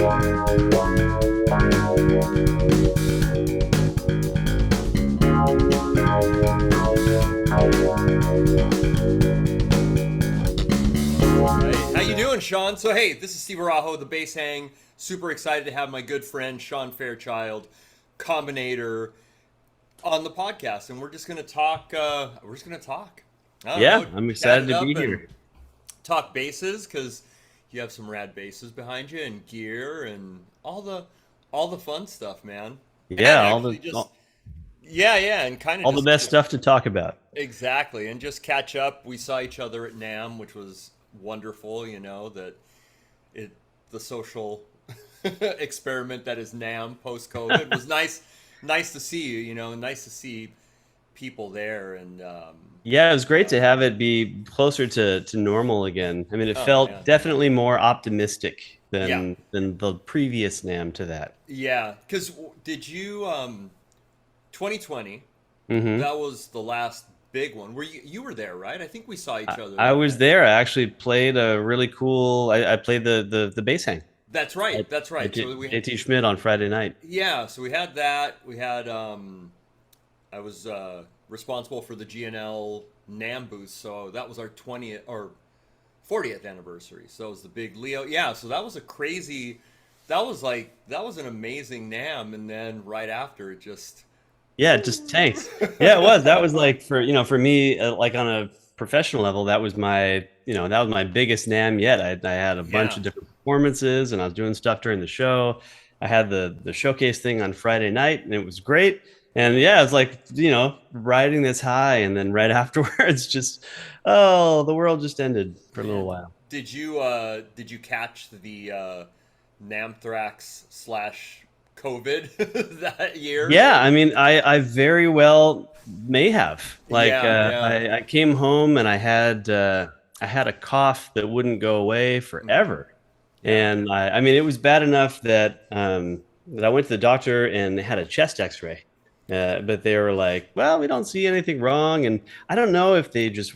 How you doing, Sean? So hey, this is Steve Arajo, the Bass Hang. Super excited to have my good friend Sean Fairchild, Combinator, on the podcast, and we're just gonna talk. We're just gonna talk. I don't Yeah, know, I'm chat excited it to be up and here. talk basses because you have some rad basses behind you and gear and all the fun stuff, man. And Yeah, actually, just yeah, and kind of all the best just stuff to talk about. exactly, and just catch up. We saw each other at NAM, which was wonderful. That it the social experiment that is NAM post COVID was nice to see you. Nice to see people there, and Yeah, it was you great know, to have it be closer to normal again. I mean, it oh felt man, definitely more optimistic yeah, than the previous NAM to that. yeah. Because did you 2020? hmm That was the last big one. You were there, right? I think we saw each other I that was night. there. I actually played a really cool. I played the bass hang That's right. at, That's right. So we JT Schmidt on Friday night. yeah. So we had that. We had I was responsible for the GNL NAM booth, so that was our 20th or 40th anniversary. So it was the big Leo. Yeah, so that was a crazy. That was an amazing NAM, and then right after it just. Yeah, it just tanked. Yeah, it was. That was like for me, like on a professional level, that was my biggest NAM yet. I had a bunch Yeah, of different performances, and I was doing stuff during the show. I had the showcase thing on Friday night, and it was great. And yeah, it's like riding this high, and then right afterwards, just the world just ended for a little man. while. Did you catch the Namthrax slash COVID that year? Yeah, I mean, I very well may have. Like, Yeah, yeah. I came home and I had a cough that wouldn't go away Hmm. forever, Yeah. and I mean, it was bad enough that that I went to the doctor and they had a chest X-ray, but they were like, "Well, we don't see anything wrong," and I don't know if they just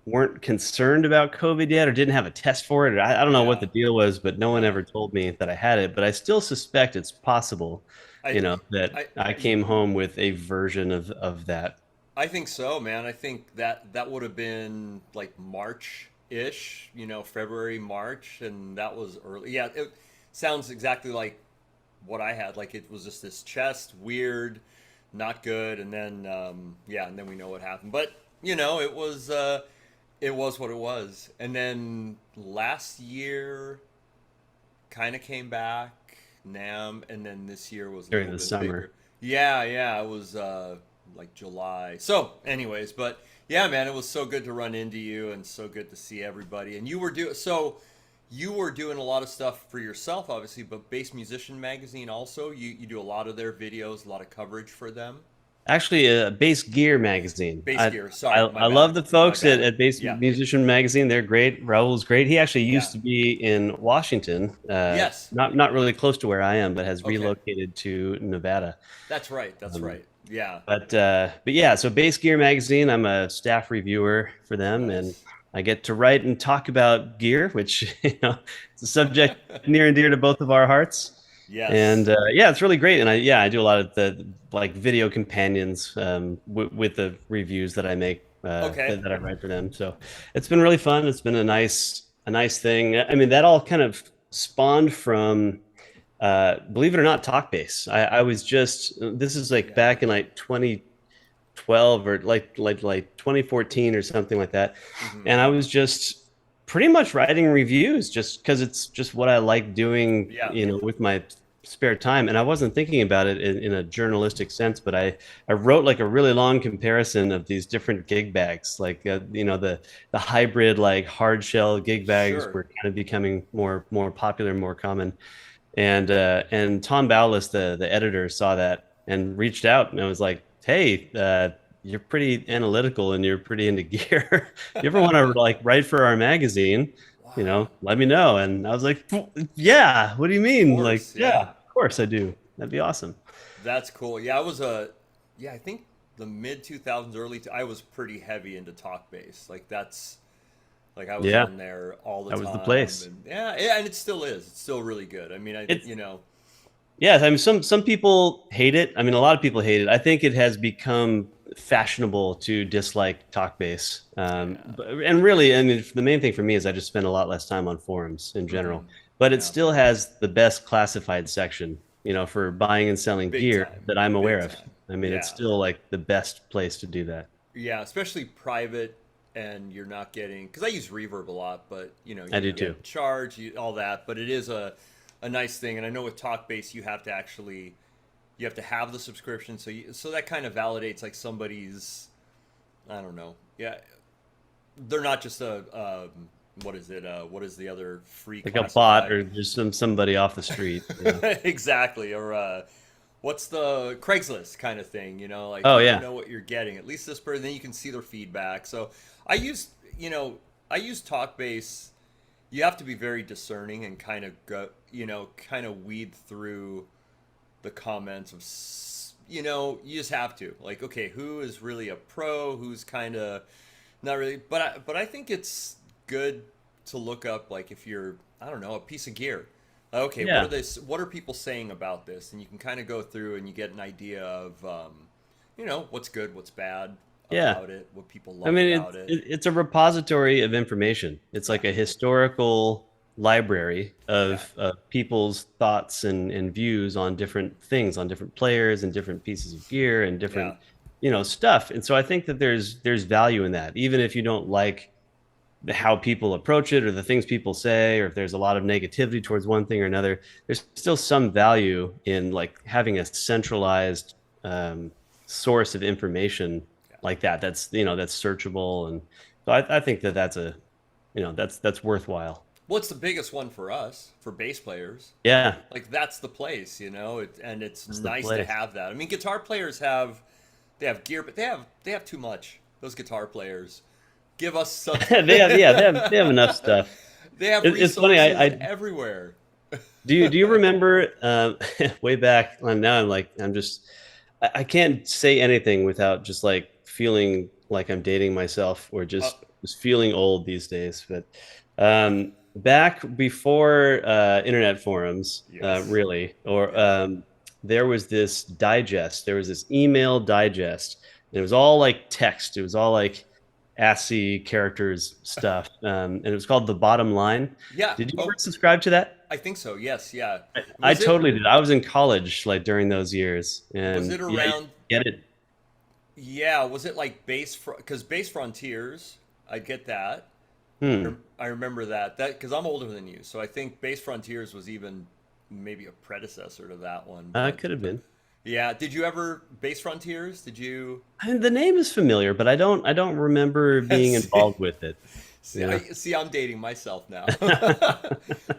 weren't concerned about COVID yet or didn't have a test for it. Or I don't know what the Yeah. deal was, but no one Yeah. ever told me that I had it. But I still suspect it's possible I that I I came home with a version of that. I think so, man. I think that would have been like March-ish, February, March, and that was early. Yeah, it sounds exactly like what I had. Like it was just this chest, weird, not good, and then yeah, and then we know what happened. But it was what it was. And then last year kind of came back, Nam, and then this year was a During little the bit summer. bigger. Yeah, yeah, it was like July. So, anyways, but yeah, man, it was so good to run into you and so good to see everybody. And you were doing a lot of stuff for yourself, obviously, but Bass Musician Magazine also. You do a lot of their videos, a lot of coverage for them. Actually, a Bass Gear magazine. Bass Gear, sorry, my I love bad, the my folks bad. at Bass Yeah, Musician Magazine. They're great. Raul's great. He actually yeah, used to be in Washington, yes, not really close to where I am, but has okay, relocated to Nevada. that's right, that's Um, right. Yeah, but yeah, so Bass Gear Magazine, I'm a staff reviewer for them, and nice. I get to write and talk about gear, which it's a subject near and dear to both of our hearts. And Yes. yeah, it's really great. And I do a lot of the like video companions with the reviews that I make Okay. that I write for them. So it's been really fun. It's been a nice thing. I mean, that all kind of spawned from believe it or not, Talkbase. I was just this is like Yeah. back in like 2012 or like 2014 or something like that, Hmm. and I was just pretty much writing reviews just because it's just what I like doing, Yeah. with my spare time. And I wasn't thinking about it in a journalistic sense, but I wrote like a really long comparison of these different gig bags, like the hybrid like hard shell gig bags Sure. were kind of becoming more popular, more common. And Tom Bowles, the editor, saw that and reached out, and I was like, "Hey, you're pretty analytical and you're pretty into gear. You ever want to like write for our magazine? Wow. Let me know." And I was like, "Yeah, what do you Of mean? Like, course. yeah, Yeah. of course I do. That'd be awesome." That's cool. Yeah, yeah, I think the mid 2000s, I was pretty heavy into talk bass. Like Like I was Yeah, on there all the that was the time, place. and yeah, and it still is. It's still really good. I mean, It's you know, Yeah, I mean, some people hate it. I mean, a lot of people hate it. I think it has become fashionable to dislike Talkbase. yeah, And really, I mean, the main thing for me is I just spend a lot less time on forums in hmm general. But it yeah, still has the best classified section, for buying and selling big gear time, that I'm aware big of. time. I mean, it's Yeah, still like the best place to do that. yeah, especially private, and you're not getting because I use Reverb a lot, but I you do too. get charged, all that. But it is a nice thing, and I know with Talkbase you have to actually you have to have the subscription, so that kind of validates like somebody's I don't know, yeah, they're not just what is it? What is the other free Like a bot classified? or just somebody off the street. Yeah. Exactly, or what's the Craigslist kind of thing? Like Oh you don't yeah. know what you're getting. At least this person, then you can see their feedback. So I use, I use Talkbase. You have to be very discerning and kind of go, kind of weed through the comments of, you just have to like, okay, who is really a pro? Who's kind of not really? But I think it's good to look up like if you're, I don't know, a piece of gear. Okay, Yeah. what are people saying about this? And you can kind of go through and you get an idea of, what's good, what's bad Yeah. about it, what people I love mean, about it. it's a repository of information. It's Yeah, like a historical library yeah, of people's thoughts and views on different things, on different players and different pieces of gear and yeah, different, stuff. And so I think that there's value in that, even if you don't like how people approach it or the things people say, or if there's a lot of negativity towards one thing or another, there's still some value in like having a centralized um, source of information yeah. like that. That's searchable, and so I think that that's worthwhile. What's the biggest one for us, for bass players? Yeah, Like that's the place, and it's that's the nice to place. have that. I mean, guitar players they have gear, but they have too much. Those guitar players give us some. They have enough stuff. They have It's funny. resources I everywhere. do you remember way back? Now I'm just I can't say anything without just like feeling like I'm dating myself or Uh, just feeling old these days. But back before internet forums, yes. really, or Yeah. there was this digest. There was this email digest. And it was all like text. It was all like ASCII characters stuff, and it was called The Bottom Line. Yeah. Did you ever Oh, subscribe to that? I think so. Yes. Yeah. I Was it totally did. I was in college like during those years, was and it yeah, you around? get it. Yeah. Was it like because Base Frontiers? I get that. Hmm. I remember that because I'm older than you, so I think Base Frontiers was even maybe a predecessor to that one. It could have But been. yeah, did you ever Base Frontiers? Did you? I mean, the name is familiar, but I don't remember being see, involved with it. Yeah. see, I'm dating myself now.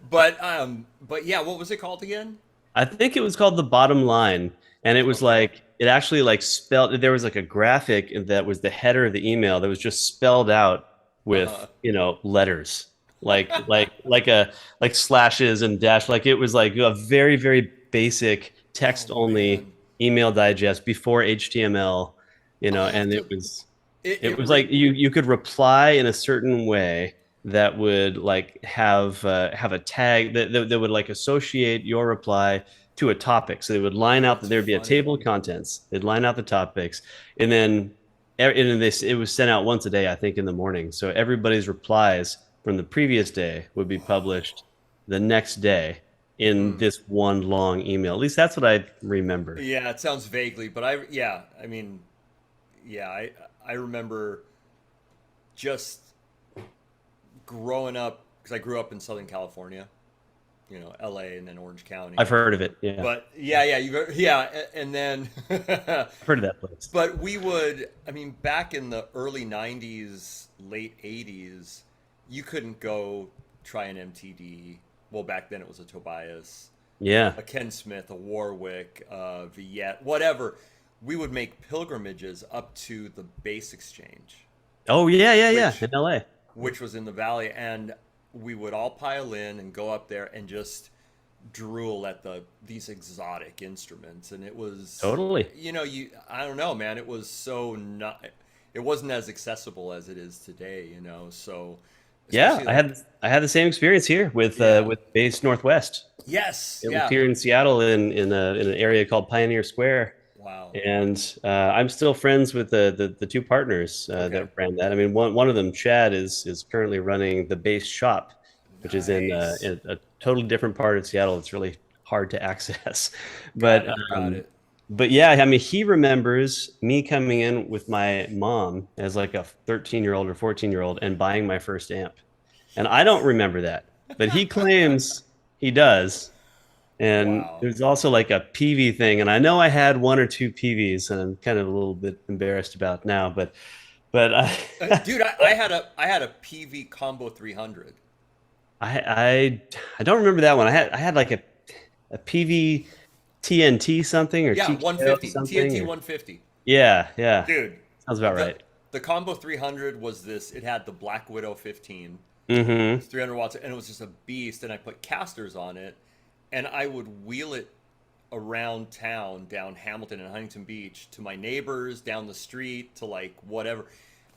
But yeah, what was it called again? I think it was called The Bottom Line, and it was Okay. like it actually like spelled. There was like a graphic that was the header of the email that was just spelled out with Uh-huh. letters like slashes and dash. Like it was like a very very basic Oh text only man, email digest before HTML. I'll have And it to. was It it it was re, like you could reply in a certain way that would like have a tag that would like associate your reply to a topic. So they would line out that That's there'd be a funny. table of contents. They'd line out the topics, and then this it was sent out once a day, I think, in the morning. So everybody's replies from the previous day would be published the next day in Hmm. this one long email. At least that's what I remember. Yeah, it sounds vaguely, but I mean, yeah, I remember just growing up because I grew up in Southern California, LA and then Orange I've County. heard of it. Yeah, But yeah, yeah, and then, I've heard of that place. but I mean, back in the early '90s, late '80s, you couldn't go try an MTD. Well, back then it was a Tobias, Yeah. a Ken Smith, a Warwick, Viet, whatever. We would make pilgrimages up to the Bass Exchange, Oh yeah. which In LA. was in the valley, and we would all pile in and go up there and just drool at these exotic instruments. And it was, Totally. I don't know, man, it was so not, it wasn't as accessible as it is today. So Yeah, especially I like had the same experience here yeah. with Base Northwest. Yes, It was yeah. here in Seattle in an area called Pioneer Square, Wow. and I'm still friends with the two partners Okay. that ran that. I mean, one of them, Chad, is currently running the Base shop, which is Nice. in a totally different part of Seattle. It's really hard to access, Got but it. Got um, it. but yeah, I mean, he remembers me coming in with my mom as like a 13-year-old or 14-year-old and buying my first amp. And I don't remember that, but he claims he does. And Wow. there's also like a PV thing, and I know I had one or two PVs, and I'm kind of a little bit embarrassed about now, but Dude, I had a PV Combo 300. I I don't remember that one. I had like a PV TNT something or Yeah, TKO 150. something TNT or 150. yeah, Dude, sounds about the right. the Combo 300 was this. It had the Black Widow 15. It Mm-hmm. was 300 watts, and it was just a beast. And I put casters on it, and I would wheel it around town, down Hamilton and Huntington Beach, to my neighbors, down the street, to like whatever.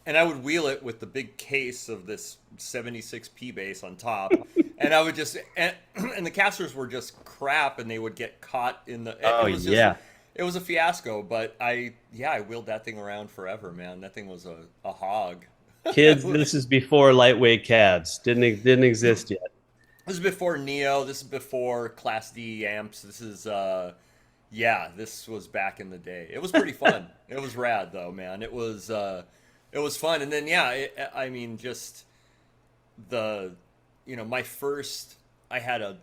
And I would wheel it with the big case of this 76p bass on top. And I would just, and the casters were just crap, and they would get caught in the, Oh it was just, yeah, it was a fiasco. But I wheeled that thing around forever, man. That thing was a hog. It kids, this was, is before lightweight cabs. Didn't exist yet. this is before Neo. This is before Class D amps. This is, yeah, this was back in the day. It was pretty fun. It was rad though, man. It was fun. And then yeah, I mean, just the, my first, I had a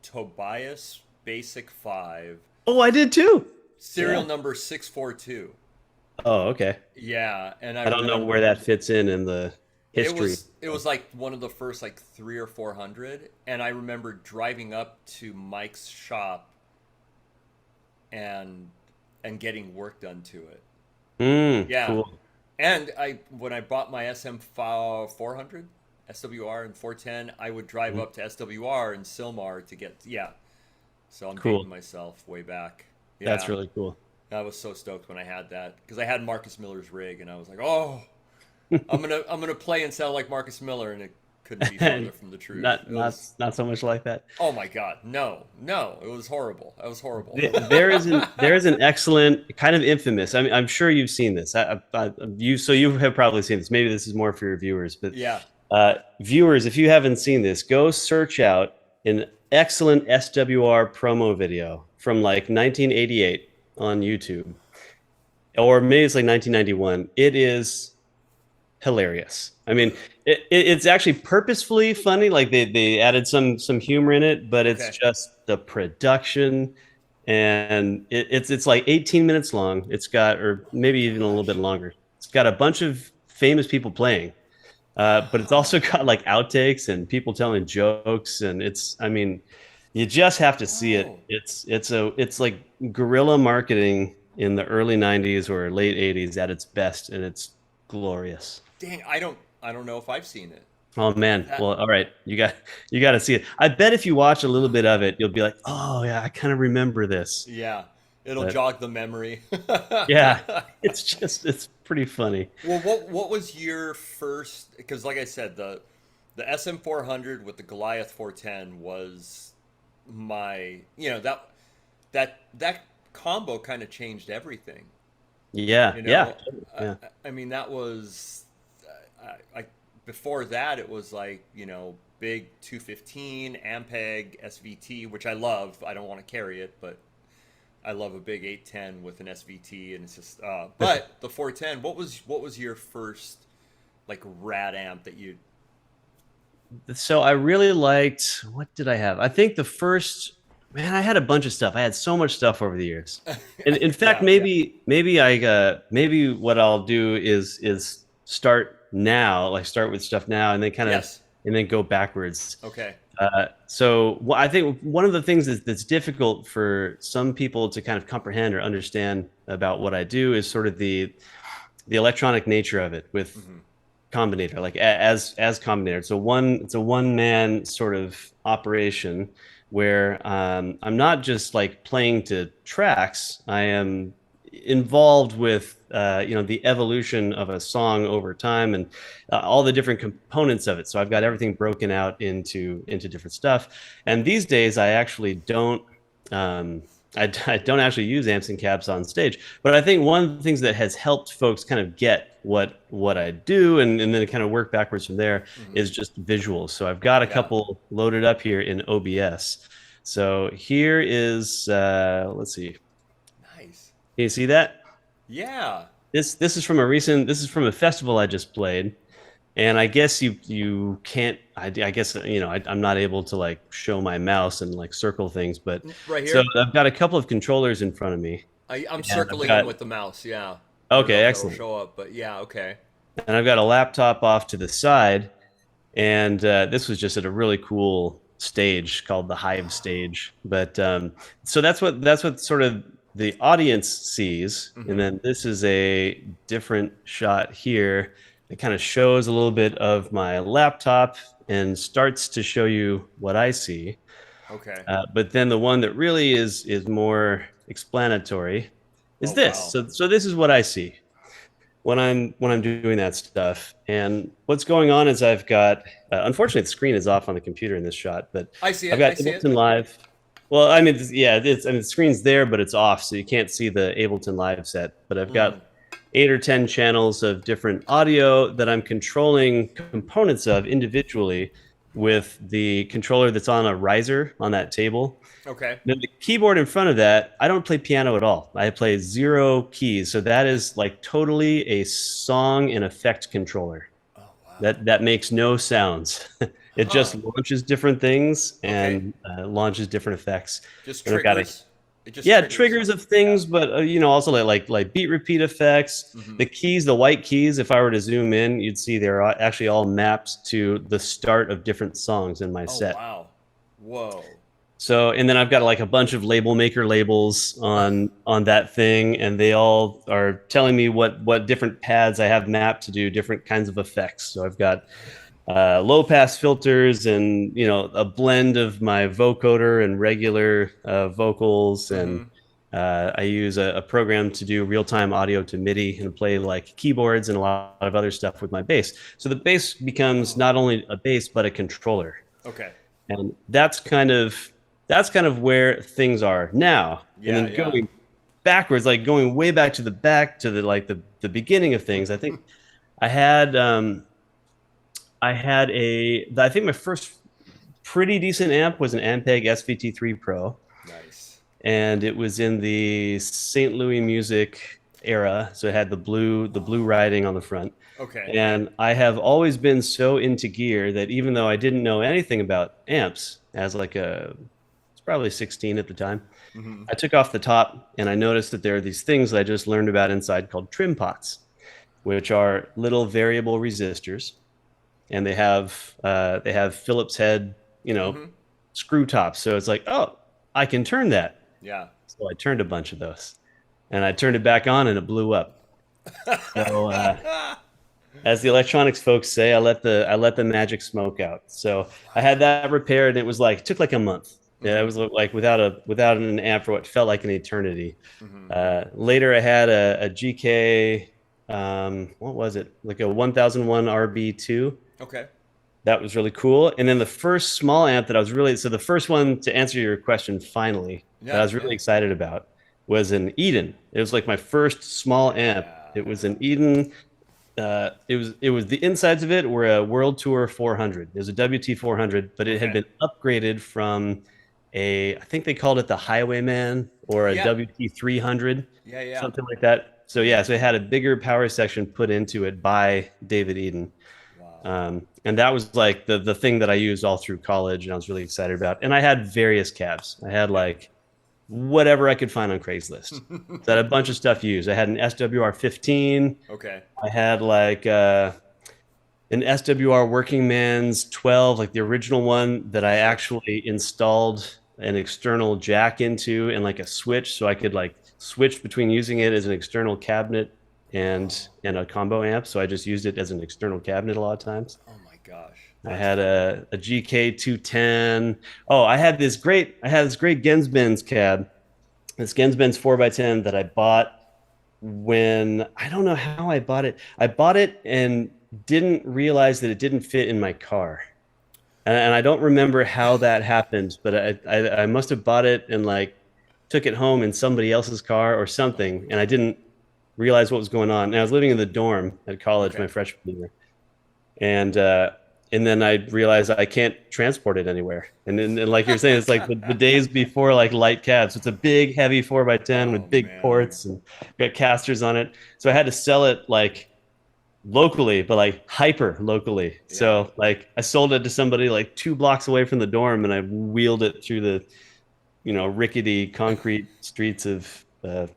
Tobias Basic 5, Oh, I did too. serial Yeah. number 642. Oh, okay. Yeah, and I I don't know remember where that fits in the history. it was like one of the first like 3 or 400, and I remember driving up to Mike's shop and getting work done to it. Yeah, Cool. and I when I bought my SM 400 SWR and 410, I would drive Mhm. up to SWR and Silmar to get yeah. So I'm Cool. dating myself way back. That's Yeah, really cool. I was so stoked when I had that because I had Marcus Miller's rig, and I was like, oh, I'm gonna play and sound like Marcus Miller, and it couldn't be farther from the truth. not It not was not so much like that. oh my god, no, no, it was horrible. That was horrible. There is an excellent kind of infamous. I mean, I'm sure you've seen this. You so you have probably seen this. Maybe this is more for your viewers, but Yeah. viewers, if you haven't seen this, go search out an excellent SWR promo video from like 1988 on YouTube, or maybe it's like 1991. It is hilarious. I mean, it's actually purposefully funny. Like they added some humor in it, but it's Okay. just the production, and it's like 18 minutes long. It's got, or maybe even a little bit Gosh. longer. It's got a bunch of famous people playing, but it's Oh. also got like outtakes and people telling jokes, and it's, I mean, you just have to see it. Oh. It's like guerrilla marketing in the early 90s or late 80s at its best, and it's glorious. Dang, I don't know if I've seen it. Oh man. That Well, all right. You got to see it. I bet if you watch a little bit of it, you'll be like, "Oh yeah, I kind of remember this." yeah, it'll But jog the memory. yeah, it's pretty funny. Well, what was your first? Because like I said, the SM 400 with the Goliath 410 was my that combo kind of changed everything. Yeah. You Yeah. know, Yeah. I mean that was I before that it was like big 215 Ampeg SVT, which I love. I don't want to carry it, but I love a big 810 with an SVT, and it's just. But the 410, what was your first like rad amp that you? So I really liked, what did I have? I think the first, man, I had a bunch of stuff. I had so much stuff over the years. And in fact, Yeah. maybe what I'll do is start now, like start with stuff now, and then kind of Yes. and then go backwards. Okay. I think one of the things that's difficult for some people to kind of comprehend or understand about what I do is sort of the electronic nature of it with Hmm. Combinator, like as Combinator. It's a one man sort of operation where I'm not just like playing to tracks. I am involved with the evolution of a song over time and all the different components of it. So I've got everything broken out into different stuff. And these days, I actually don't. I don't actually use amps and cabs on stage, but I think one of the things that has helped folks kind of get what I do and then kind of work backwards from there is just visuals. So I've got a Yeah. couple loaded up here in OBS. So here is let's see. Nice. Can you see that? Yeah. This is from a festival I just played, and I guess you can't. I guess I'm not able to like show my mouse and like circle things, but Right so here. I've got a couple of controllers in front of me, I'm and I've circling them got with the mouse. Yeah. I don't know okay, if that'll excellent, show up, but yeah. Okay. and I've got a laptop off to the side, and this was just at a really cool stage called the Hive stage. But so that's what sort of the audience sees, and then this is a different shot here. It kind of shows a little bit of my laptop and starts to show you what I see. Okay. But then the one that really is more explanatory is Oh this. wow. So this is what I see when I'm doing that stuff. And what's going on is I've got unfortunately the screen is off on the computer in this shot, but I see I've it. I got see it. Ableton Live. Well, I mean, yeah, the screen's there, but it's off, so you can't see the Ableton Live set. But I've got 8 or 10 channels of different audio that I'm controlling components of individually with the controller that's on a riser on that table. Okay. Then the keyboard in front of that, I don't play piano at all. I play 0 keys. So that is like totally a song and effect controller. Oh wow. That makes no sounds. It just Huh. launches different things Okay. and launches different effects. Just And I've got a triggers. It just yeah, triggers. triggers of Yeah. things, but also like beat repeat effects. The keys, the white keys, if I were to zoom in, you'd see they're actually all mapped to the start of different songs in my Oh set. wow. Whoa. So, and then I've got like a bunch of label maker labels on that thing, and they all are telling me what different pads I have mapped to do different kinds of effects. So I've got low pass filters and a blend of my vocoder and regular vocals, and I use a program to do real-time audio to MIDI and play like keyboards and a lot of other stuff with my bass. So the bass becomes not only a bass but a controller, Okay. and that's kind of where things are now. Yeah, And then yeah. going backwards, like going way back to the beginning of things, I think I had I think my first pretty decent amp was an Ampeg SVT3 Pro, Nice. and it was in the St. Louis music era, so it had the blue writing on the front. Okay. And I have always been so into gear that even though I didn't know anything about amps as like it's probably 16 at the time, I took off the top and I noticed that there are these things that I just learned about inside called trim pots, which are little variable resistors, and they have Phillips head, screw tops. So it's like, oh, I can turn that. Yeah. So I turned a bunch of those, and I turned it back on, and it blew up. So as the electronics folks say, I let the magic smoke out. So I had that repaired, and it was like it took like a month. Yeah, it was like without an amp for what felt like an eternity. Later, I had a GK. What was it? Like a 1001 RB2. Okay. That was really cool. And then the first small amp that I was the first one to answer your question finally that I was really excited about was an Eden. It was like my first small amp. It was an Eden. It was the insides of it were a World Tour 400. It was a WT 400, but it had been upgraded from I think they called it the Highwayman or a WT 300, Yeah. something like that. So yeah, so it had a bigger power section put into it by David Eden. Wow. And that was like the thing that I used all through college, and I was really excited about. And I had various cabs. I had like whatever I could find on Craigslist. So I had a bunch of stuff used. I had an SWR 15. Okay. I had like an SWR Working Man's 12, like the original one that I actually installed an external jack into and like a switch, so I could like switch between using it as an external cabinet and a combo amp. So I just used it as an external cabinet a lot of times. Oh my gosh. I had a GK 210. Oh, I had this great Gensbenz cab, this Gensbenz 4x10 that I bought when I don't know how I bought it. I bought it and didn't realize that it didn't fit in my car. And I don't remember how that happened, but I must have bought it and like took it home in somebody else's car or Oh something, my and I god. didn't realize what was going on. And I was living in the dorm at college Okay. my freshman year, and uh, and then I realized I can't transport it anywhere. And then, and like you're saying, it's like the days before like light cabs. It's a big, heavy 4x10 Oh with big man. ports and got casters on it. So I had to sell it like locally, but like hyper locally. Yeah. So like I sold it to somebody like 2 blocks away from the dorm, and I wheeled it through the rickety concrete streets of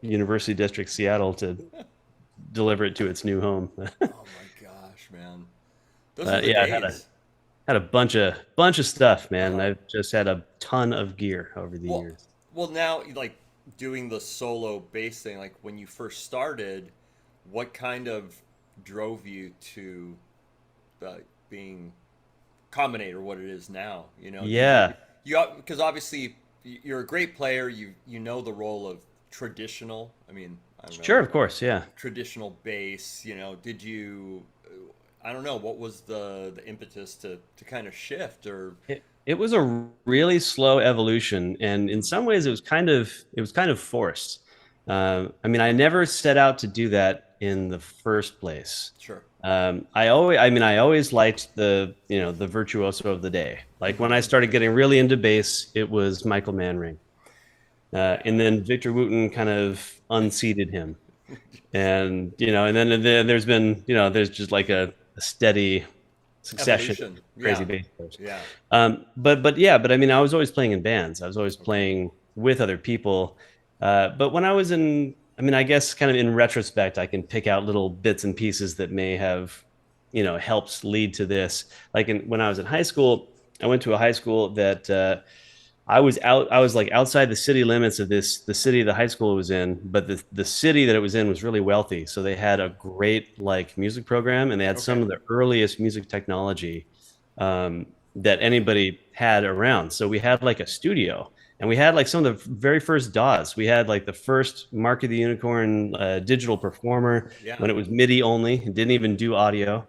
University District, Seattle, to deliver it to its new home. Oh my gosh, man. Those are the Yeah, I had a days. had a bunch of stuff, man. Uh-huh. I've just had a ton of gear over the Well, years. well, now like doing the solo bass thing, like when you first started, what kind of drove you to uh, being Combinator what it is now? You know, did you Yeah, because obviously you're a great player. You know the role of traditional. I mean, I don't sure, know, of course, yeah. traditional bass. You know, did you? I don't know. What was the impetus to kind of shift or? It was a really slow evolution, and in Mhm. some ways, it was kind of forced. I mean, I never set out to do that in the first place. Sure. I always liked the virtuoso of the day. Like when Hmm. I started getting really into bass, it was Michael Manring, and Yeah. then Victor Wooten kind of unseated him, and then there's just like a steady succession of Evolution. crazy Yeah. bass players. Yeah. But I mean, I was always playing in bands. I was always Okay. playing with other people. But when I was I mean, I guess kind of in retrospect, I can pick out little bits and pieces that may have, helped lead to this. Like when I was in high school, I went to a high school that I was like outside the city limits of the city the high school was in, but the city that it was in was really wealthy. So they had a great like music program, and they had some Okay. of the earliest music technology that anybody had around. So we had like a studio, and we had like some of the very first DAWs. We had like the first Mark of the Unicorn digital performer Yeah. when it was MIDI only. It didn't even do audio.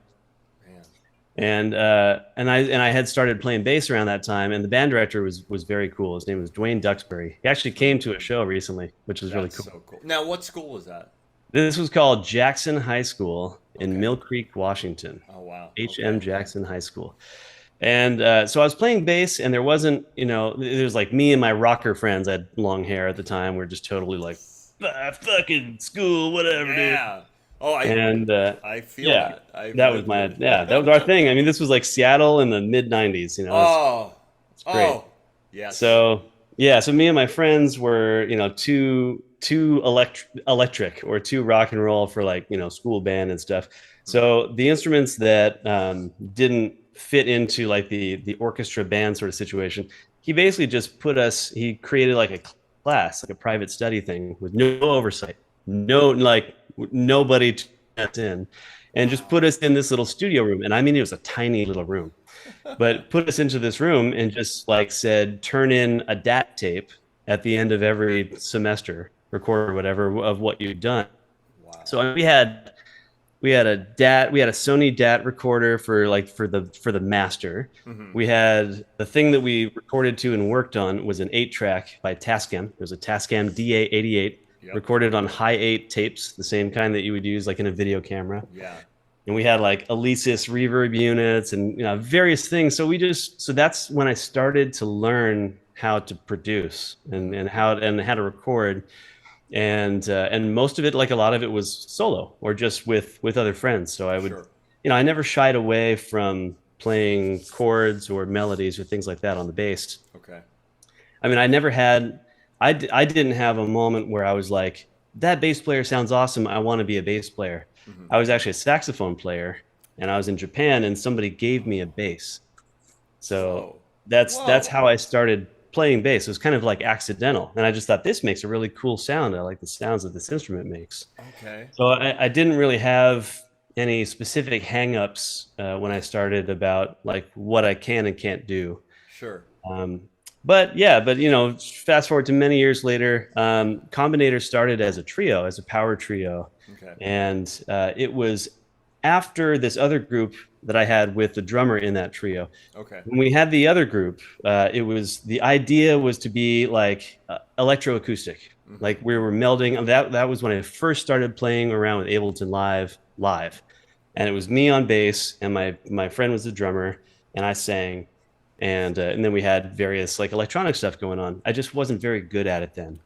Man. And I had started playing bass around that time, and the band director was very cool. His name was Dwayne Duxbury. He actually Hmm. came to a show recently, which was really That's cool. so cool. Now, what school was that? This was called Jackson High School in Okay. Mill Creek, Washington. Oh wow. HM Okay. Jackson High School. And so I was playing bass, and there wasn't, there's like me and my rocker friends. I had long hair at the time. We're just totally like, "Ah, fucking school, whatever, dude." Yeah. Oh, I And I feel yeah, that. I've lived it. that was our thing. I mean, this was like Seattle in the mid '90s. Oh. It's great. Oh. Yes. So yeah, so me and my friends were, too electric or too rock and roll for like, school band and stuff. Hmm. So the instruments that didn't fit into like the orchestra band sort of situation, he basically just he created like a class, like a private study thing with no oversight, no like nobody to us in, and just Wow. put us in this little studio room. And I mean, it was a tiny little room, but put us into this room and just like said, turn in a DAT tape at the end of every semester, record or whatever of what you've done. Wow. So we had a Sony DAT recorder for the master. Hmm. We had the thing that we recorded to and worked on was an 8-track by Tascam. It was a Tascam DA88 Yep. recorded on high 8 tapes, the same kind that you would use like in a video camera. Yeah. And we had like Alesis reverb units and various things. So that's when I started to learn how to produce and Hmm. how to record, and most of it, like a lot of it, was solo or just with other friends. So I would, Sure. I never shied away from playing chords or melodies or things like that on the bass. Okay. I mean, I didn't have a moment where I was like, that bass player sounds awesome. I want to be a bass player. Hmm. I was actually a saxophone player, and I was in Japan, and somebody gave me a bass. So Whoa. that's Whoa. how I started playing bass. It was kind of like accidental, and I just thought this makes a really cool sound. I like the sounds that this instrument makes. Okay. So I didn't really have any specific hangups when I started about like what I can and can't do. Sure. Um, but fast forward to many years later, Combinator started as a trio, as a power trio, Okay. and it was after this other group that I had with the drummer in that trio. Okay. When we had the other group, it was the idea was to be like electroacoustic, Mm-hmm. like we were melding. That was when I first started playing around with Ableton Live, and it was me on bass, and my friend was the drummer, and I sang, and then we had various like electronic stuff going on. I just wasn't very good at it then.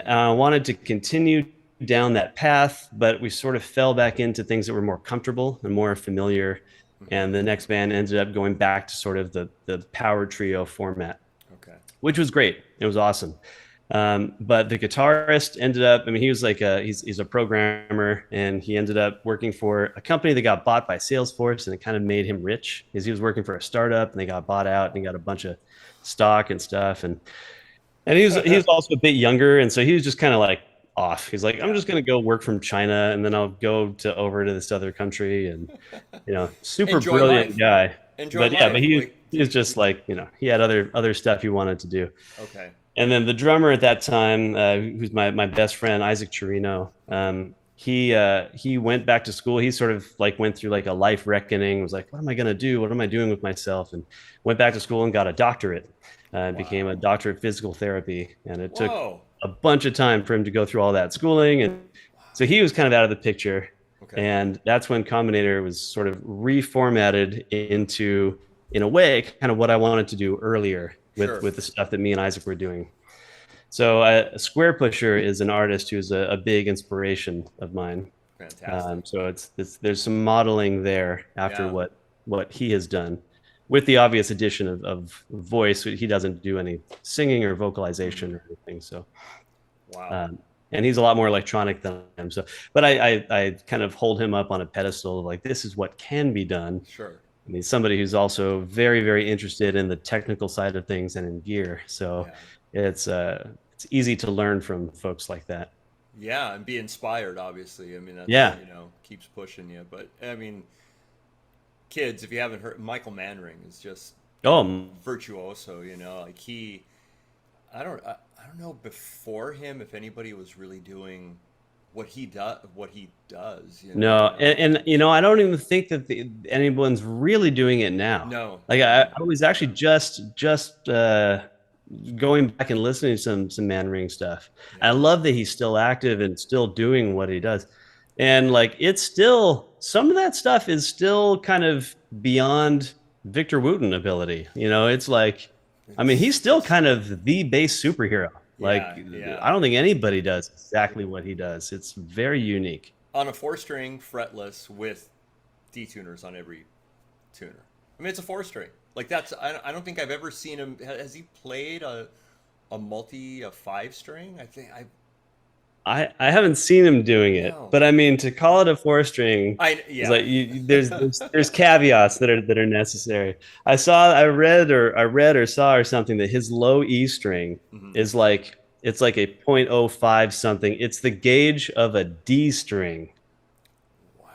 I wanted to continue down that path, but we sort of fell back into things that were more comfortable and more familiar. Mm-hmm. And the next band ended up going back to sort of the power trio format, Okay. which was great. It was awesome. But the guitarist ended up, I mean, he was like he's a programmer, and he ended up working for a company that got bought by Salesforce, and it kind of made him rich because he was working for a startup and they got bought out and he got a bunch of stock and stuff. And he was also a bit younger, and so he was just kind of like off. He's like, I'm just gonna go work from China, and then I'll go to over to this other country, and super Enjoy brilliant life. guy. Enjoy But yeah, life. but he Like, he was just like he had other stuff he wanted to do. okay. And then the drummer at that time, who's my best friend, Isaac Chirino, he went back to school. He sort of like went through like a life reckoning, was like, what am I gonna do? What am I doing with myself? And went back to school and got a doctorate. Became a Wow. doctor of physical therapy, and it took Whoa. a bunch of time for him to go through all that schooling, and so he was kind of out of the picture. Okay. And that's when Combinator was sort of reformatted into, in a way, kind of what I wanted to do earlier Sure. with the stuff that me and Isaac were doing. So Square Pusher is an artist who's a big inspiration of mine. Fantastic. So there's some modeling there after Yeah. what he has done, with the obvious addition of voice. He doesn't do any singing or vocalization or anything. So, Wow. and he's a lot more electronic than I am. So, but I kind of hold him up on a pedestal of like, this is what can be done. Sure. I mean, somebody who's also very, very interested in the technical side of things and in gear. So Yeah. it's easy to learn from folks like that. Yeah, and be inspired, obviously. I mean, that's, Yeah. keeps pushing you. But, I mean, kids, if you haven't heard, Michael Manring is just Oh, virtuoso, like I don't know before him if anybody was really doing what he does. no, and I don't even think that anyone's really doing it now. No, Like no. I was actually just going back and listening to some Man Ring stuff. I Yeah. love that he's still active and still doing what he does. And like it's still, some of that stuff is still kind of beyond Victor Wooten ability. It's like, I mean, he's still It's kind of the bass superhero. Like yeah, yeah. I don't think anybody does exactly what he does. It's very unique. On a four string fretless with detuners on every tuner. I mean, it's a four string. Like that's I don't think I've ever seen him. Has he played a five string? I think I haven't seen him doing it, no. but I mean to call it a four string I is yeah. like there's caveats that are necessary. I read or saw or something that his low E string Mhm. is like, it's like a 0.05 something. It's the gauge of a D string,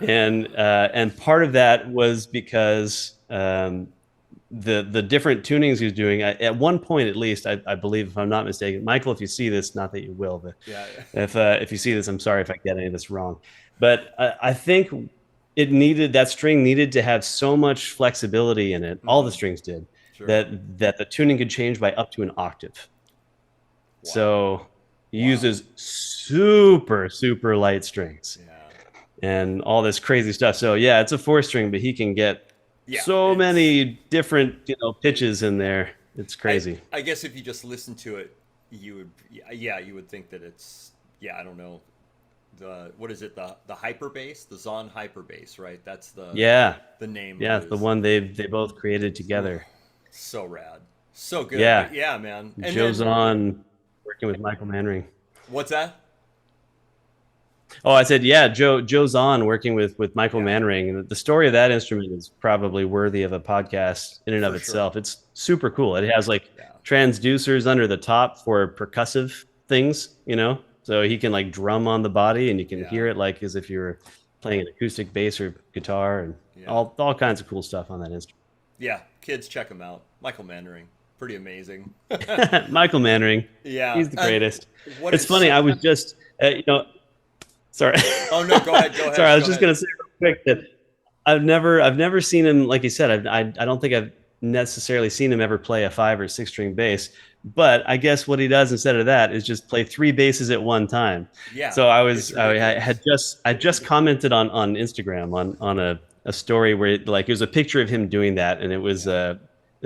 and part of that was because the different tunings he was doing at one point, at least I believe, if I'm not mistaken, Michael, if you see this, not that you will, but Yeah. if you see this, I'm sorry if I get any of this wrong, but I think that string needed to have so much flexibility in it, all the Mhm. strings did, Sure. that the tuning could change by up to an octave. Wow. So he Wow. uses super light strings Yeah. and all this crazy stuff. So yeah, it's a four string, but he can get Yeah. so It's many different pitches in yeah. there. It's I crazy. I guess if you just listen to it, you would yeah, you would think that it's yeah, I don't know. The what is it? The hyper bass, the Zon hyper bass, right? That's Yeah, the name of yeah, the his. one they both created Ooh, together. so rad. So good. Yeah, But yeah, man. And Joe's then on working with Michael Manring. what's that? Oh, I said, yeah, Joe's on working with Michael Yeah, Manring. And the story of that instrument is probably worthy of a podcast in and of for sure. itself. It's super cool. It has like Yeah. transducers under the top for percussive things. So he can like drum on the body and you can Yeah. hear it like as if you were playing an acoustic bass or guitar, and Yeah. all kinds of cool stuff on that instrument. Yeah. Kids check him out. Michael Mannering. pretty amazing. Michael Mannering, Yeah. he's the greatest. What It's is funny. so? I was just, sorry, Oh no, go ahead, go sorry. ahead, I was go just ahead. gonna say real quick that I've never seen him. Like you said, I don't think I've necessarily seen him ever play a 5 or 6 string bass. But I guess what he does instead of that is just play three basses at one time. Yeah, So it's I had ridiculous. just commented on Instagram on a story where like it was a picture of him doing that, and it was Yeah.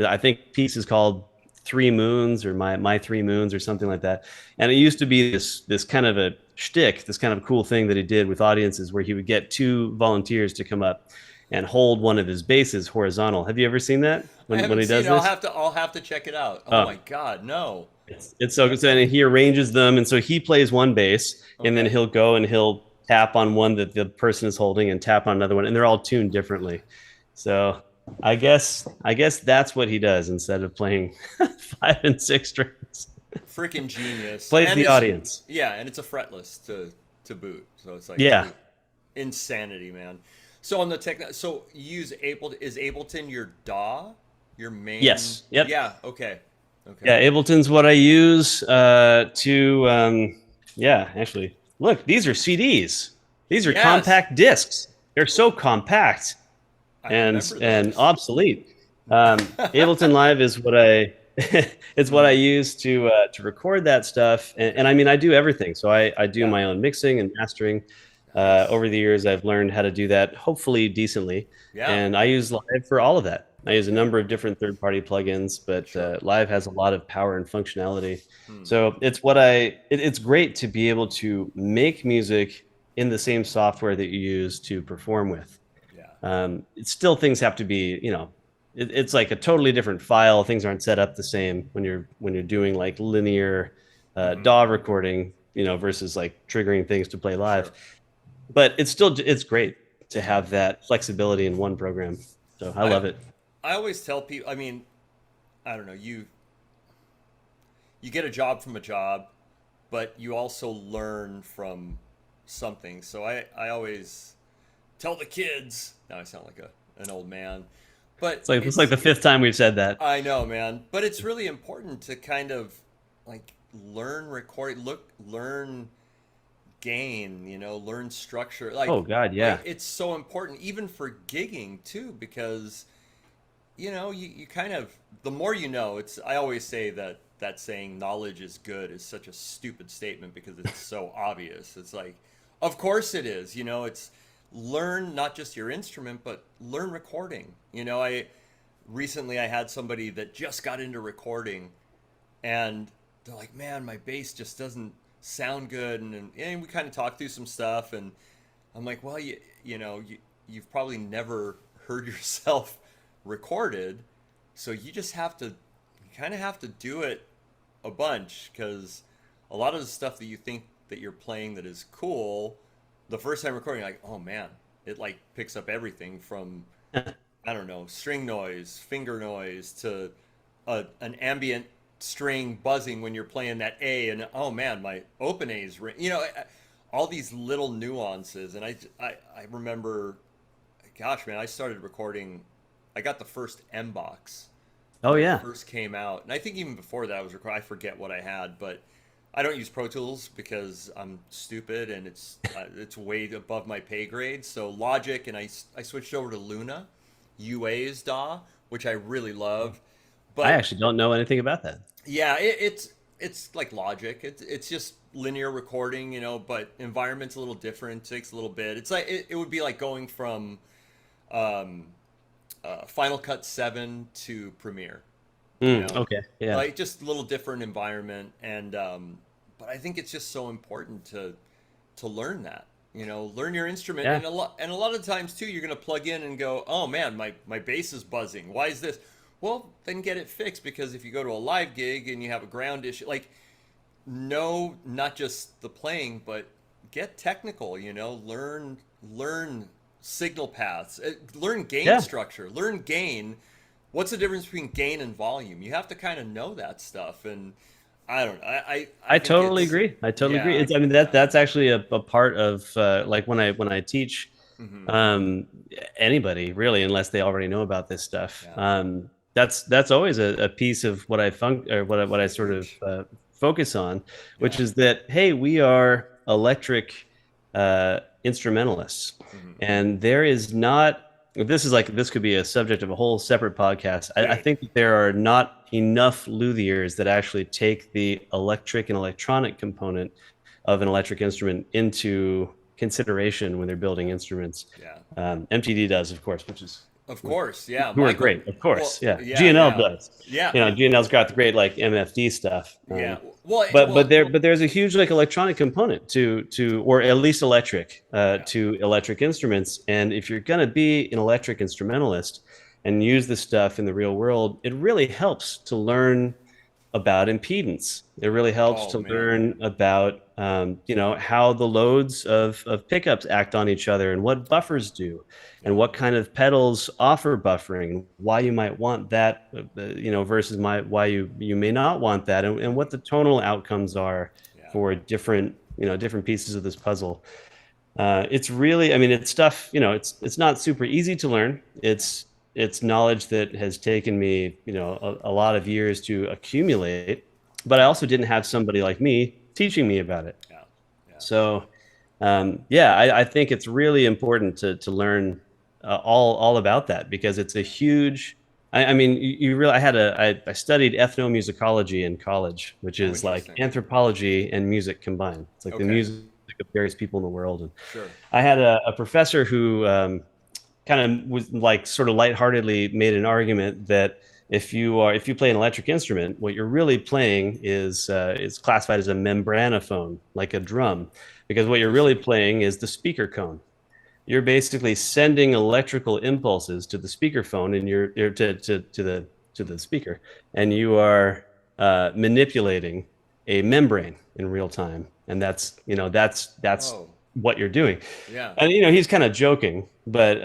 I think piece is called Three Moons or My Three Moons or something like that. And it used to be this kind of a shtick, this kind of cool thing that he did with audiences where he would get two volunteers to come up and hold one of his basses horizontal. Have you ever seen that I when haven't he seen does it. this? I'll have to check it out. Oh Oh, my God, no. it's so good. And he arranges them, and so he plays one bass, and then Okay. he'll go and he'll tap on one that the person is holding, and tap on another one, and they're all tuned differently. So I guess that's what he does instead of playing 5 and 6 strings. Freaking genius. Plays And the it's audience. yeah, and it's a fretless to boot. So it's like Yeah. insanity, man. So on the tech, so you use Ableton your DAW, your main? Yes. Yep. Yeah. Okay. Okay. Yeah. Ableton's what I use to. Yeah. Actually, look, these are CDs. These are Yes, compact discs. They're so compact I and remember and those. obsolete. Ableton Live is what I it's what I Mm, use to record that stuff. And I okay. mean, I do everything. So I do Yeah. my own mixing and mastering. Nice. Over the years, I've learned how to do that hopefully decently, Yeah. and I use Live for all of that. I use a Okay. number of different third-party plugins, but Sure. Live has a lot of power and functionality. Hmm. So it's great to be able to make music in the same software that you use to perform with. Yeah. It's still, things have to be, it's like a totally different file. Things aren't set up the same when you're doing like linear Hmm. DAW recording, versus like triggering things to play live. Sure. But it's great to have that flexibility in one program. So I I love it. I always tell people. I mean, I don't know. You get a job from a job, but you also learn from something. So I always tell the kids. Now I sound like an old man, but It's like the fifth time we've said that. I know, man. But it's really important to kind of like learn gain, learn structure. Oh God, Like yeah. it's so important even for gigging too, because you kind of the more you know. It's I always say that saying knowledge is good is such a stupid statement because it's so obvious. It's like, of course it is. It's learn not just your instrument, but learn recording. I recently I had somebody that just got into recording, and they're like, man, my bass just doesn't sound good, and we kind of talked through some stuff, and I'm like, well, you've probably never heard yourself recorded, so you kind of have to do it a bunch, because a lot of the stuff that you think that you're playing that is cool, the first time recording, you're like, oh man, it like picks up everything from, I don't know, string noise, finger noise, to an ambient string buzzing when you're playing that A, and oh man, my open A's ring. All these little nuances, and I remember, gosh, man, I started recording. I got the first M box Oh when it yeah. first came out, and I think even before that I was recording. I forget what I had, but I don't use Pro Tools because I'm stupid and it's way above my pay grade. So Logic, and I switched over to Luna, UA's DAW, which I really love. I But actually don't know anything about that. yeah, it's like Logic. It's just linear recording, but environment's a little different. Takes a little bit. It's like it would be like going from um, Final Cut 7 to Premiere. Okay. Yeah. Like just a little different environment, and but I think it's just so important to learn that. Learn your instrument, Yeah. and a lot of times too, you're gonna plug in and go, oh man, my bass is buzzing. Why is this? Well, then get it fixed, because if you go to a live gig and you have a ground issue, like, no, not just the playing, but get technical. Learn signal paths, learn gain Yeah. structure, learn gain. What's the difference between gain and volume? You have to kind of know that stuff, and I don't know. I I think totally it's agree. I totally agree. yeah, I mean, yeah. that's actually a part of like when I teach Hmm. um, anybody really, unless they already know about this stuff. Yeah. that's always a piece of what I or what I sort of Huge. focus on, which Yeah. is that hey, we are electric instrumentalists, Hmm. and there is not. This is like this could be a subject of a whole separate podcast. I Good. think that there are not enough luthiers that actually take the electric and electronic component of an electric instrument into consideration when they're building Yeah. instruments. Yeah. MTD does, of course, which is Of course. Yeah. who are Michael. great, of Well. course. Yeah, Yeah. GNL Yeah. does. Yeah. You know, GNL's got the great like MFD stuff. Yeah. Well. But Well. there's a huge like electronic component to or at least electric Yeah. to electric instruments. And if you're gonna be an electric instrumentalist and use this stuff in the real world, it really helps to learn about impedance. It really helps Oh to man. learn about how the loads of pickups act on each other and what buffers do, and Yeah. what kind of pedals offer buffering, why you might want that, versus why you may not want that, and what the tonal outcomes are Yeah. for different pieces of this puzzle. It's really, I mean, it's stuff, it's not super easy to learn. It's knowledge that has taken me, a lot of years to accumulate, but I Yeah. also didn't have somebody like me teaching me about it. Yeah. Yeah. So, yeah, I think it's really important to learn all about that because it's a huge. I mean, you really. I studied ethnomusicology in college, which Oh, is like interesting. anthropology and music combined. It's like the Okay. music of various people in the world. And Sure. I had a professor who kind of was like sort of lightheartedly made an argument that if you play an electric instrument, what you're really playing is classified as a membranophone, like a drum, because what you're really Interesting. playing is the speaker cone. You're basically sending electrical impulses to the speakerphone and to the speaker, and you are manipulating a membrane in real time, and that's Oh. what you're doing. Yeah. And he's kind of joking, but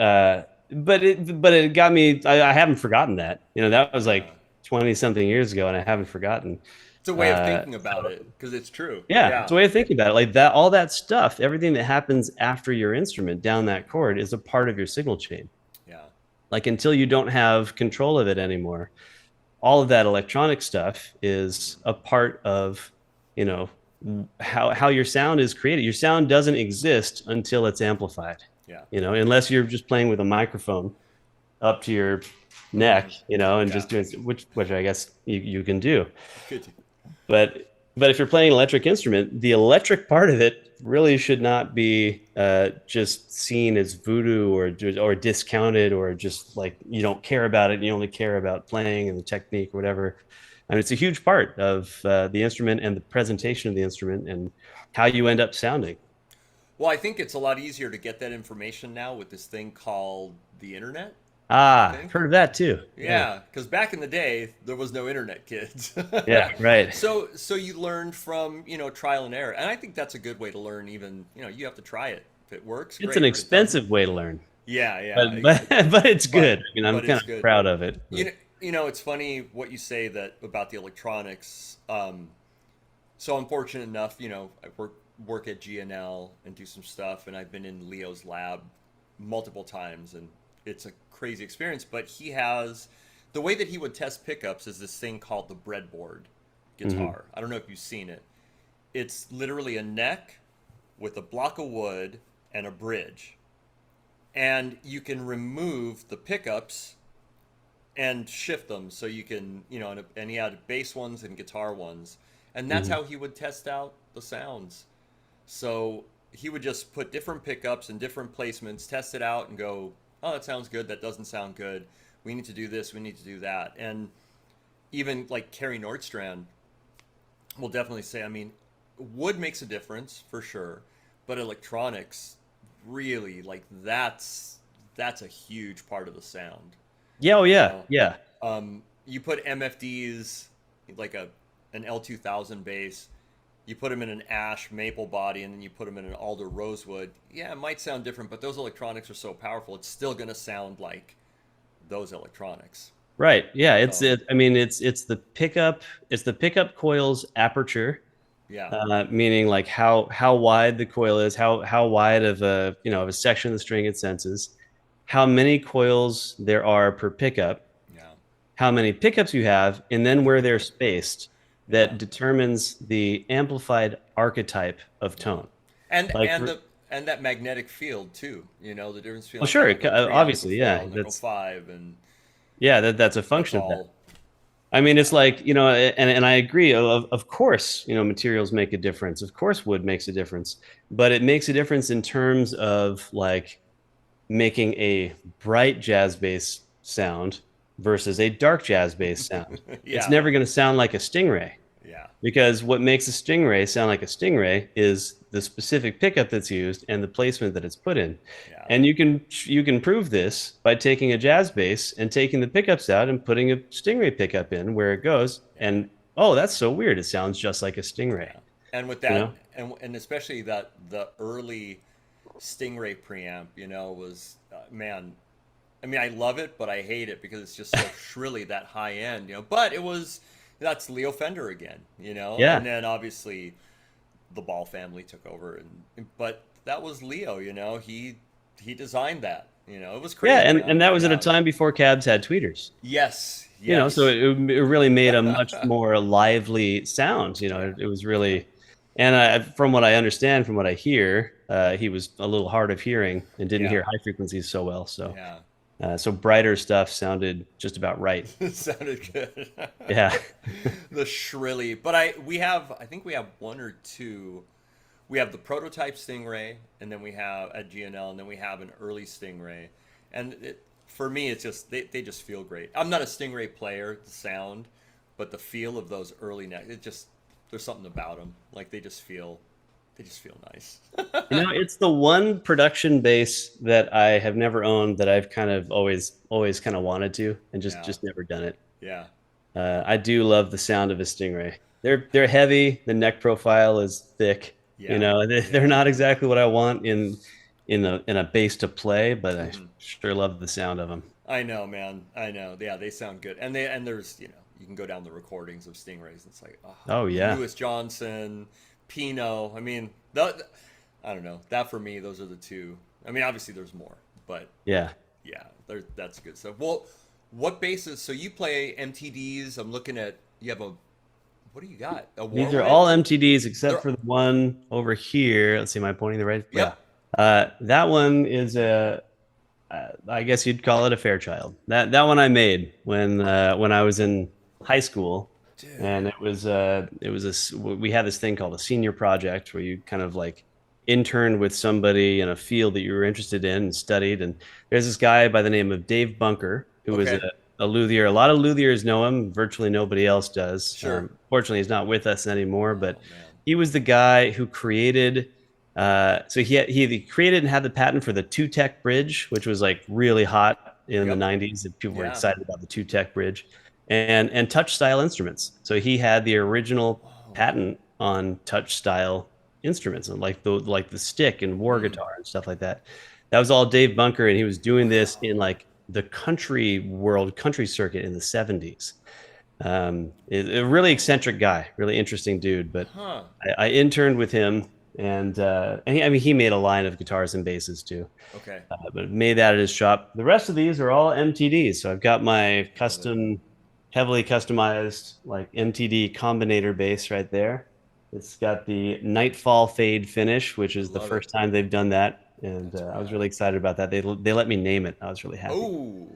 it got me. I haven't forgotten that. That was Yeah. like 20 something years ago, and I haven't forgotten. It's a way of thinking about it because it's true. Yeah, it's Yeah. a way of thinking about it. Like that, all that stuff, everything that happens after your instrument down that chord is a part of your signal chain. Yeah. Like until you don't have control of it anymore, all of that electronic stuff is a part of, you know, how your sound is created. Your sound doesn't exist until it's amplified. Yeah. Unless you're just playing with a microphone up to your Hmm. neck, and Yeah. just doing which I guess you can do. Good. But if you're playing an electric instrument, the electric part of it really should not be just seen as voodoo or discounted, or just like you don't care about it and you only care about playing and the technique or whatever. I mean, it's a huge part of the instrument and the presentation of the instrument and how you end up sounding. Well, I think it's a lot easier to get that information now with this thing called the internet, I Ah, I've think. heard of that too. Yeah. Yeah, because back in the day, there was no internet, kids. Yeah, right. So you learned from, trial and error. And I think that's a good way to learn even, you have to try it. If it works, It's an great. If it doesn't, expensive way to learn, yeah, yeah. but it's But good. I mean, I'm but it's kind of good. proud of it. It's funny what you say that about the electronics. So I'm fortunate enough, I work at GNL and do some stuff, and I've been in Leo's lab multiple times, and it's a crazy experience. But he has the way that he would test pickups is this thing called the breadboard Hmm. guitar. I don't know if you've seen it. It's literally a neck with a block of wood and a bridge, and you can remove the pickups and shift them so you can and he had bass ones and guitar ones, and that's Hmm. how he would test out the sounds. So he would just put different pickups and different placements, test it out, and go, oh, that sounds good, that doesn't sound good, we need to do this, we need to do that. And even like Kerry Nordstrand will definitely say, I mean, wood makes a difference for sure, but electronics really, like, that's a huge part of the sound. Yeah, oh you yeah, know yeah. you put MFDs, like an L2000 bass, you put them in an ash maple body, and then you put them in an alder rosewood. Yeah, it might sound different, but those electronics are so powerful, it's still going to sound like those electronics. Right. Yeah. So I mean, it's the pickup coil's aperture, yeah. meaning like how wide the coil is, how wide of a section of the string it senses, how many coils there are per pickup, Yeah. how many pickups you have, and then where they're spaced Yeah. that determines the amplified archetype of Yeah. tone. And Like, and the and that magnetic field too. You know, the difference between well, like I'm sure, gonna go 3 out of a obviously, yeah, 12 and then go that's 5, and yeah, that's a that's function of that. all. I mean, it's Yeah. like, and I agree. Of course, materials make a difference. Of course, wood makes a difference, but it makes a difference in terms of like making a bright jazz bass sound versus a dark jazz bass sound. It's Yeah. never going to sound like a stingray. Yeah. Because what makes a stingray sound like a stingray is the specific pickup that's used and the placement that it's put in. Yeah. And you can prove this by taking a jazz bass and taking the pickups out and putting a stingray pickup in where it goes. Yeah. And oh, that's so weird. It sounds just like a stingray. Yeah. And with You that, know? and especially that the early Stingray preamp, was man. I mean, I love it, but I hate it because it's just so shrilly that high end, But that's Leo Fender again. Yeah. And then obviously the Ball family took over, but that was Leo. He designed that. It was Yeah. crazy, And man. that was at a Yeah. time before cabs had tweeters. Yes. So Yes. it really made a much more lively sound. Yeah. It was Yeah. really, and from what I understand, from what I hear, he was a little hard of hearing and didn't Yeah. hear high frequencies so well. Yeah. So brighter stuff sounded just about right. It sounded good. Yeah. The shrilly, but I think we have one or two. We have the prototype Stingray, and then we have at GNL, and then we have an early Stingray. And for me, it's just they just feel great. I'm not a Stingray player, the sound, but the feel of those early necks, there's something about them. Like they just feel nice. It's the one production bass that I have never owned that I've kind of always kind of wanted to, and just Yeah, just never done it. yeah, I do love the sound of a Stingray. They're heavy. The neck profile is thick. yeah, They're yeah. not exactly what I want in a bass to play, but I Hmm. sure love the sound of them. I know, man. I know. Yeah, they sound good, and there's you can go down the recordings of Stingrays. And it's like, oh, Oh yeah, Lewis Johnson, Pino. I mean, I don't know. That for me, those are the two. I mean, obviously there's more, but yeah. yeah, that's good stuff. Well, what bases? So you play MTDs. I'm looking at. You have a. What do you got? A These are Warwick? all MTDs except They're, for the one over here. Let's see, am I pointing the right? Yeah. yep. That one is I guess you'd call it a Fairchild. That one I made when I was in high school, Dude. and we had this thing called a senior project where you kind of like interned with somebody in a field that you were interested in and studied. And there's this guy by the name of Dave Bunker who was Okay. a luthier. A lot of luthiers know him. Virtually nobody else does. Sure. Fortunately, he's not with us anymore, but Oh man. he was the guy who created so he created and had the patent for the two-tech bridge, which was like really hot in the Yep. 90s. And people were Yeah. excited about the two-tech bridge and touch style instruments. So he had the original Whoa. patent on touch style instruments and like the stick and war Hmm. guitar and stuff like that. That was all Dave Bunker, and he was doing this Wow. in like the country circuit in the 70s. A really eccentric guy, really interesting dude. But Huh. I interned with him, and I mean, he made a line of guitars and basses too, Okay. but made that at his shop. The rest of these are all MTDs. So I've got my Love it. heavily customized like MTD Combinator bass right there. It's got the Nightfall fade finish, which is the Love it. first time they've done that, and That's I was rad. really excited about that. They let me name it. I was really happy. Oh.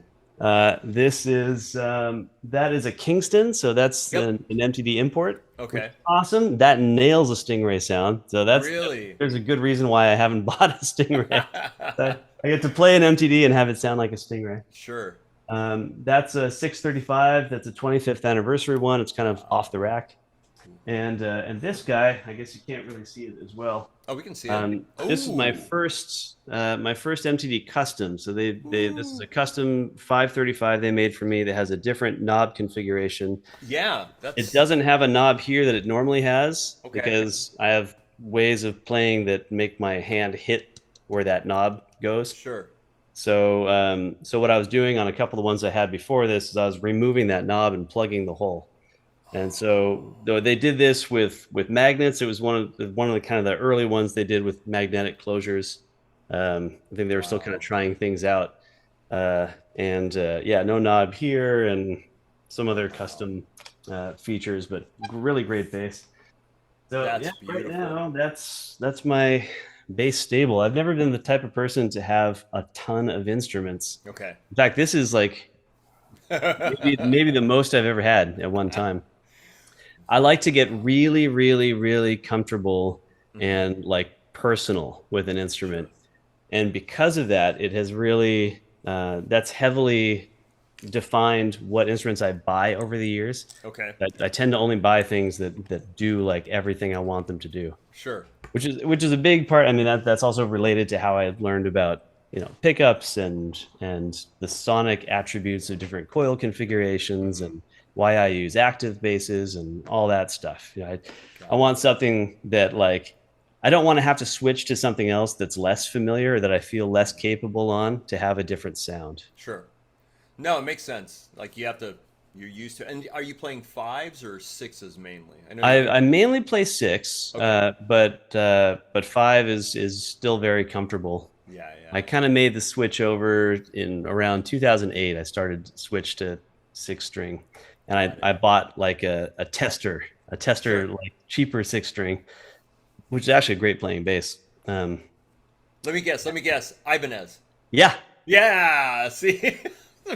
This is that is a Kingston, so that's Yep. an MTD import, which is Okay. awesome. That nails a Stingray sound, so Really? there's a good reason why I haven't bought a Stingray. I get to play an MTD and have it sound like a Stingray. Sure. That's a 635. That's a 25th anniversary one. It's kind of off Wow. the rack. And this guy, I guess you can't really see it as well. Oh, we can see it. This is Oh. my first MTD custom. So this is Ooh. a custom 535 they made for me that has a different knob configuration. Yeah, It that's doesn't have a knob here that it normally has okay. because I have ways of playing that make my hand hit where that knob goes. Sure. So what I was doing on a couple of the ones I had before this is I was removing that knob and plugging the hole. And so Oh. though they did this with magnets, it was one of the kind of the early ones they did with magnetic closures. I think they were still kind of Wow. trying things out. Yeah, no knob here, and some other Wow. custom features, but really great bass. So yeah, That's right beautiful. now that's my bass stable. I've never been the type of person to have a ton of instruments. Okay. In fact, this is like maybe the most I've ever had at one time. I like to get Wow. really, really, really comfortable Hmm. and like personal with an instrument. Sure. And because of that, it has really that's heavily defined what instruments I buy over the years. Okay. I tend to only buy things that do like everything I want them to do, Sure. which is a big part. I mean, that's also related to how I learned about pickups and the sonic attributes of different coil configurations Hmm. and why I use active basses and all that stuff. I Got it. want something that like I don't want to have to switch to something else that's less familiar or that I feel less capable on to have a different sound. Sure. No, it makes sense. Like you're used to. And are you playing fives or sixes mainly? I know you can. I mainly play six, Okay. but five is still very comfortable. Yeah, I yeah. kind of made the switch over in around 2008. I started to switch to six string, and Got it. I bought like a tester Sure. like cheaper six string, which is actually a great playing bass. Um, Let me guess. Let me guess. Ibanez. yeah, Yeah. See,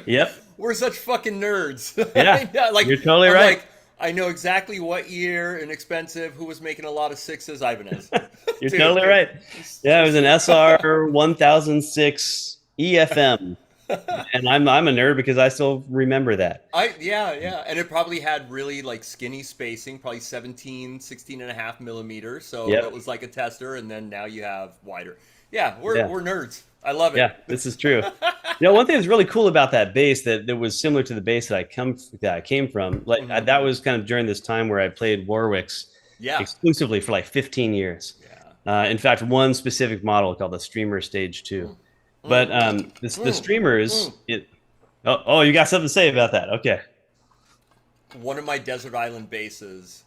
yep, we're such fucking nerds. yeah, Yeah, like you're totally I'm right. like I know exactly what year and expensive who was making a lot of sixes. Ibanez. You're Dude, totally dude. right. It's Yeah, it was just. an SR 1006 EFM, and I'm a nerd because I still remember that. Yeah, yeah. And it probably had really like skinny spacing, probably 17, 16 and a half millimeters. So it Yep. was like a tester, and then now you have wider. Yeah, we're Yeah. we're nerds. I love it. Yeah. This is true. One thing that's really cool about that bass that was similar to the bass that I came from, like Hmm. that was kind of during this time where I played Warwicks Yeah. exclusively for like 15 years. Yeah. In fact, one specific model called the Streamer Stage 2. Mm, But mm, the mm, Streamers, mm. oh, you got something to say about that? Okay. One of my desert island bases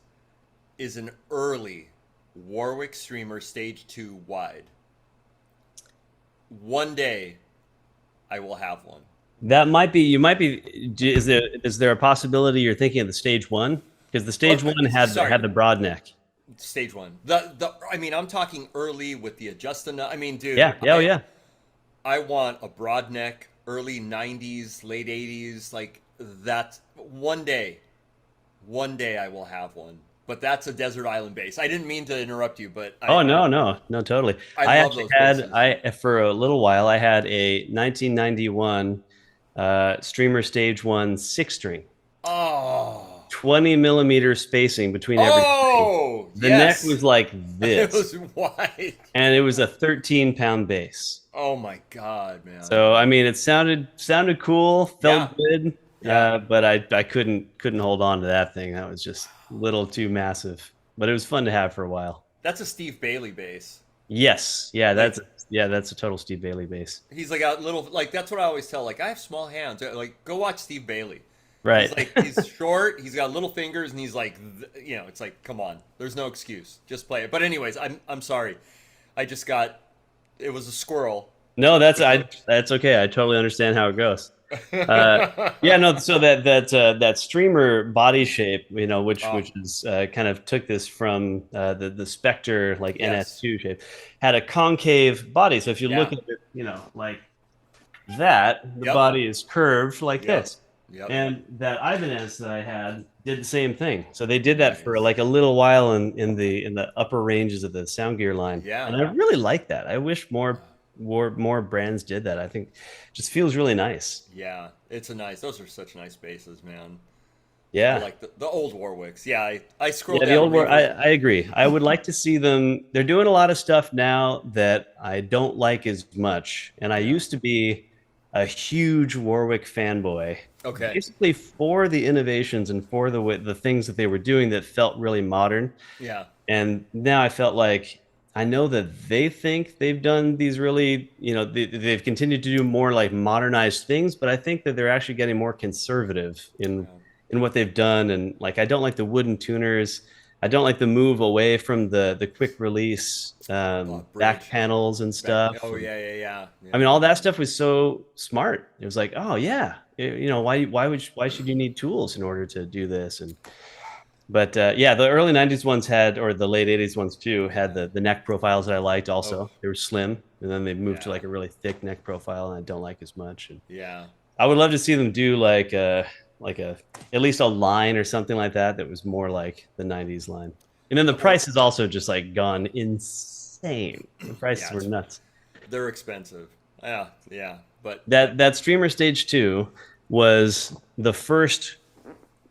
is an early Warwick Streamer Stage 2 wide. One day I will have one. That might be, you might be, is there a possibility you're thinking of the Stage 1? Because the Oh, Stage 1 had sorry, the broad neck. stage one. The I mean, I'm talking early with the adjust. I mean, dude, Yeah. Yeah. Oh, yeah. I want a broad neck, early '90s, late '80s, like that. One day I will have one. But that's a desert island base. I didn't mean to interrupt you, but Oh no, no, no, totally. I I love actually those had bases. I for a little while I had a 1991 Streamer Stage 1 six string, Oh, 20 millimeter spacing between every string. oh, The neck yes, was like it this, was wide. and it was a 13-pound bass. Oh my god, man. So I mean, it sounded cool, Yeah, felt good, yeah. but I couldn't hold on to that thing. That was just a little too massive. But it was fun to have for a while. That's a Steve Bailey bass. Yes, yeah, Like that's a total Steve Bailey bass. he's like a little like that's what I always tell. Like I have small hands. Like go watch Steve Bailey. Right. He's short. He's got little fingers, and he's like it's like come on. There's no excuse. Just play it. But anyways, I'm sorry. I just got it was a squirrel. No, that's With I the that's okay. I totally understand how it goes. Uh, yeah, no. So that streamer body shape, oh which is kind of took this from the Spectre like yes, NS2 shape, had a concave body. So if you look yeah, at it, like that, the yep, body is curved like yep, this. yep. And that Ibanez that I had did the same thing. So they did that for Nice. like a little while in the upper ranges of the sound gear line, Yeah. and I really like that. I wish more brands did that. I think it just feels really nice. Yeah, it's a nice. Those are such nice bases, man. I Yeah. like the old Warwicks. Yeah, I scrolled Yeah, the down old war. I, reverb. I agree. I would like to see them. They're doing a lot of stuff now that I don't like as much. And I Yeah. used to be a huge Warwick fanboy, Okay. basically for the innovations and for the things that they were doing that felt really modern. Yeah. And now I felt like I know that they think they've done these really, they've continued to do more like modernized things, but I think that they're actually getting more conservative in Yeah. what they've done. And like I don't like the wooden tuners. I don't like the move away from the quick release back Bridge. panels and Back. stuff. Oh And yeah, yeah, yeah, I mean, yeah. all that stuff was so smart. It was like, oh yeah, why should you need tools in order to do this? And but yeah, the early '90s ones had, or the late '80s ones too, had the neck profiles that I liked. Oh, Also, they were slim, and then they moved to yeah, like a really thick neck profile, and I don't like as much. And yeah. I would love to see them do like a at least a line or something like that that was more like the '90s line. And then the Well, price has also just like gone insane. The prices yeah, were nuts. they're expensive. Yeah, yeah. But That Streamer Stage 2 was the first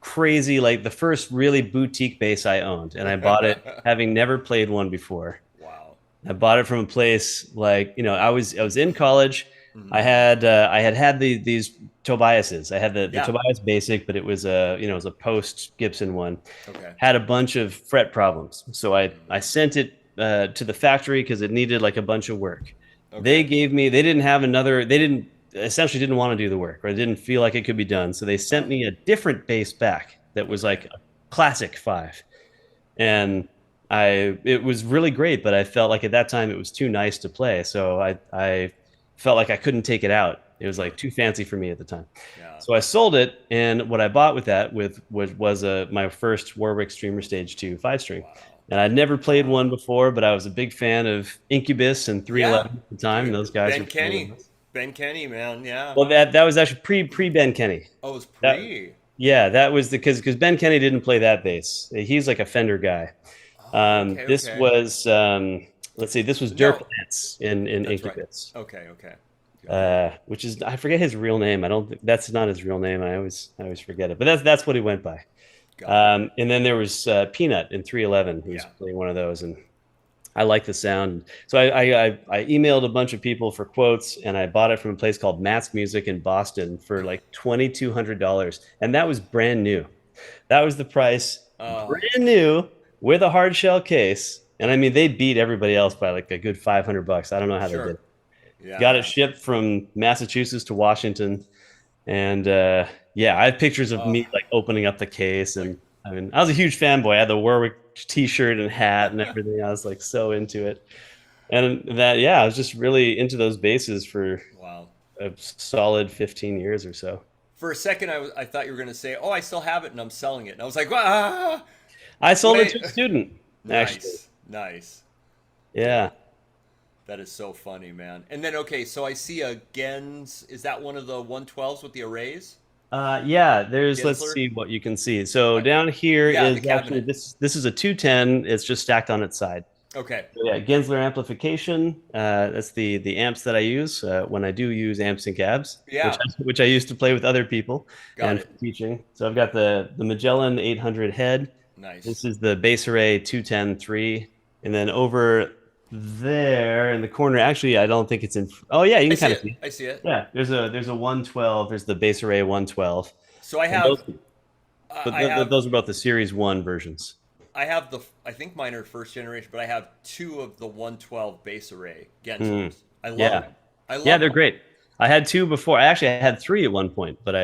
crazy, like the first really boutique bass I owned, and I bought it having never played one before. wow. I bought it from a place like, I was in college. I Hmm. had had these Tobiases. I had the Yeah. Tobias Basic, but it was it was a post Gibson one. Okay. Had a bunch of fret problems, so I Hmm. sent it to the factory because it needed like a bunch of work. Okay. They didn't have another. They didn't essentially didn't want to do the work, or didn't feel like it could be done. So they sent Oh, me a different bass back that was okay. like a classic five, and it was really great, but I felt like at that time it was too nice to play, so I felt like I couldn't take it out. It was like Sure. too fancy for me at the time. Yeah. So I sold it, and what I bought with that was my first Warwick Streamer Stage 2 five string. Wow. And I'd never played one Wow. before, but I was a big fan of Incubus and Yeah. 311 at the time, and Dude, those guys Ben were cool. Kenny. Ben Kenny, man. Yeah. Well, that was actually pre Ben Kenny. Oh, it was That pre. Yeah, that was the because Ben Kenny didn't play that bass. He's like a Fender guy. Oh, okay, This okay. was let's see, this was Dirk No, Lance in that's right. Incubus, Okay, okay. Got it. which is I forget his real name. I don't think that's not his real name. I always forget it, but that's what he went by. Got it. And then there was Peanut in 311 who was Yeah. playing one of those, and I like the sound. So I emailed a bunch of people for quotes, and I bought it from a place called Matt's Music in Boston for like $2,200, and that was brand new. That was the price, Oh, brand new with a hard shell case. And I mean, they beat everybody else by like a good $500. I don't know how they did sure. it. Got it Yeah. shipped from Massachusetts to Washington, and yeah, I have pictures of Oh, me like opening up the case, like and I mean, I was a huge fanboy. I had the Warwick T-shirt and hat and everything. I was like so into it, and that yeah, I was just really into those basses for wow. a solid 15 years or so. For a second, I thought you were gonna say, "Oh, I still have it and I'm selling it," and I was like, "Ah, I sold it wait." to a student, actually. Nice, nice, dude. Yeah. That is so funny, man. And then okay, so I see a Gens. Is that one of the 112s with the arrays? Yeah, let's Gensler? see what you can see. So Uh, down here yeah, the is actually cabinet. this is a 210. It's just stacked on its side. Okay, So yeah, Gensler amplification. That's the amps that I use when I do use amps and cabs, yeah, which I used to play with other people got and it. for teaching. So I've got the Magellan 800 head. This Nice. is the Bass Array 210 3, and then over there in the corner. Actually, I don't think it's in. Oh yeah, you I can see kind of it. see. I see it. Yeah, there's a 112. There's the Bass Array 112, So I and have, but I have, those are both the Series One versions. I have the. I think mine are first generation, but I have two of the 112 base array Mm, Genslers. I love yeah, them. I yeah, love they're them. great. I had two before. I had three at one point, but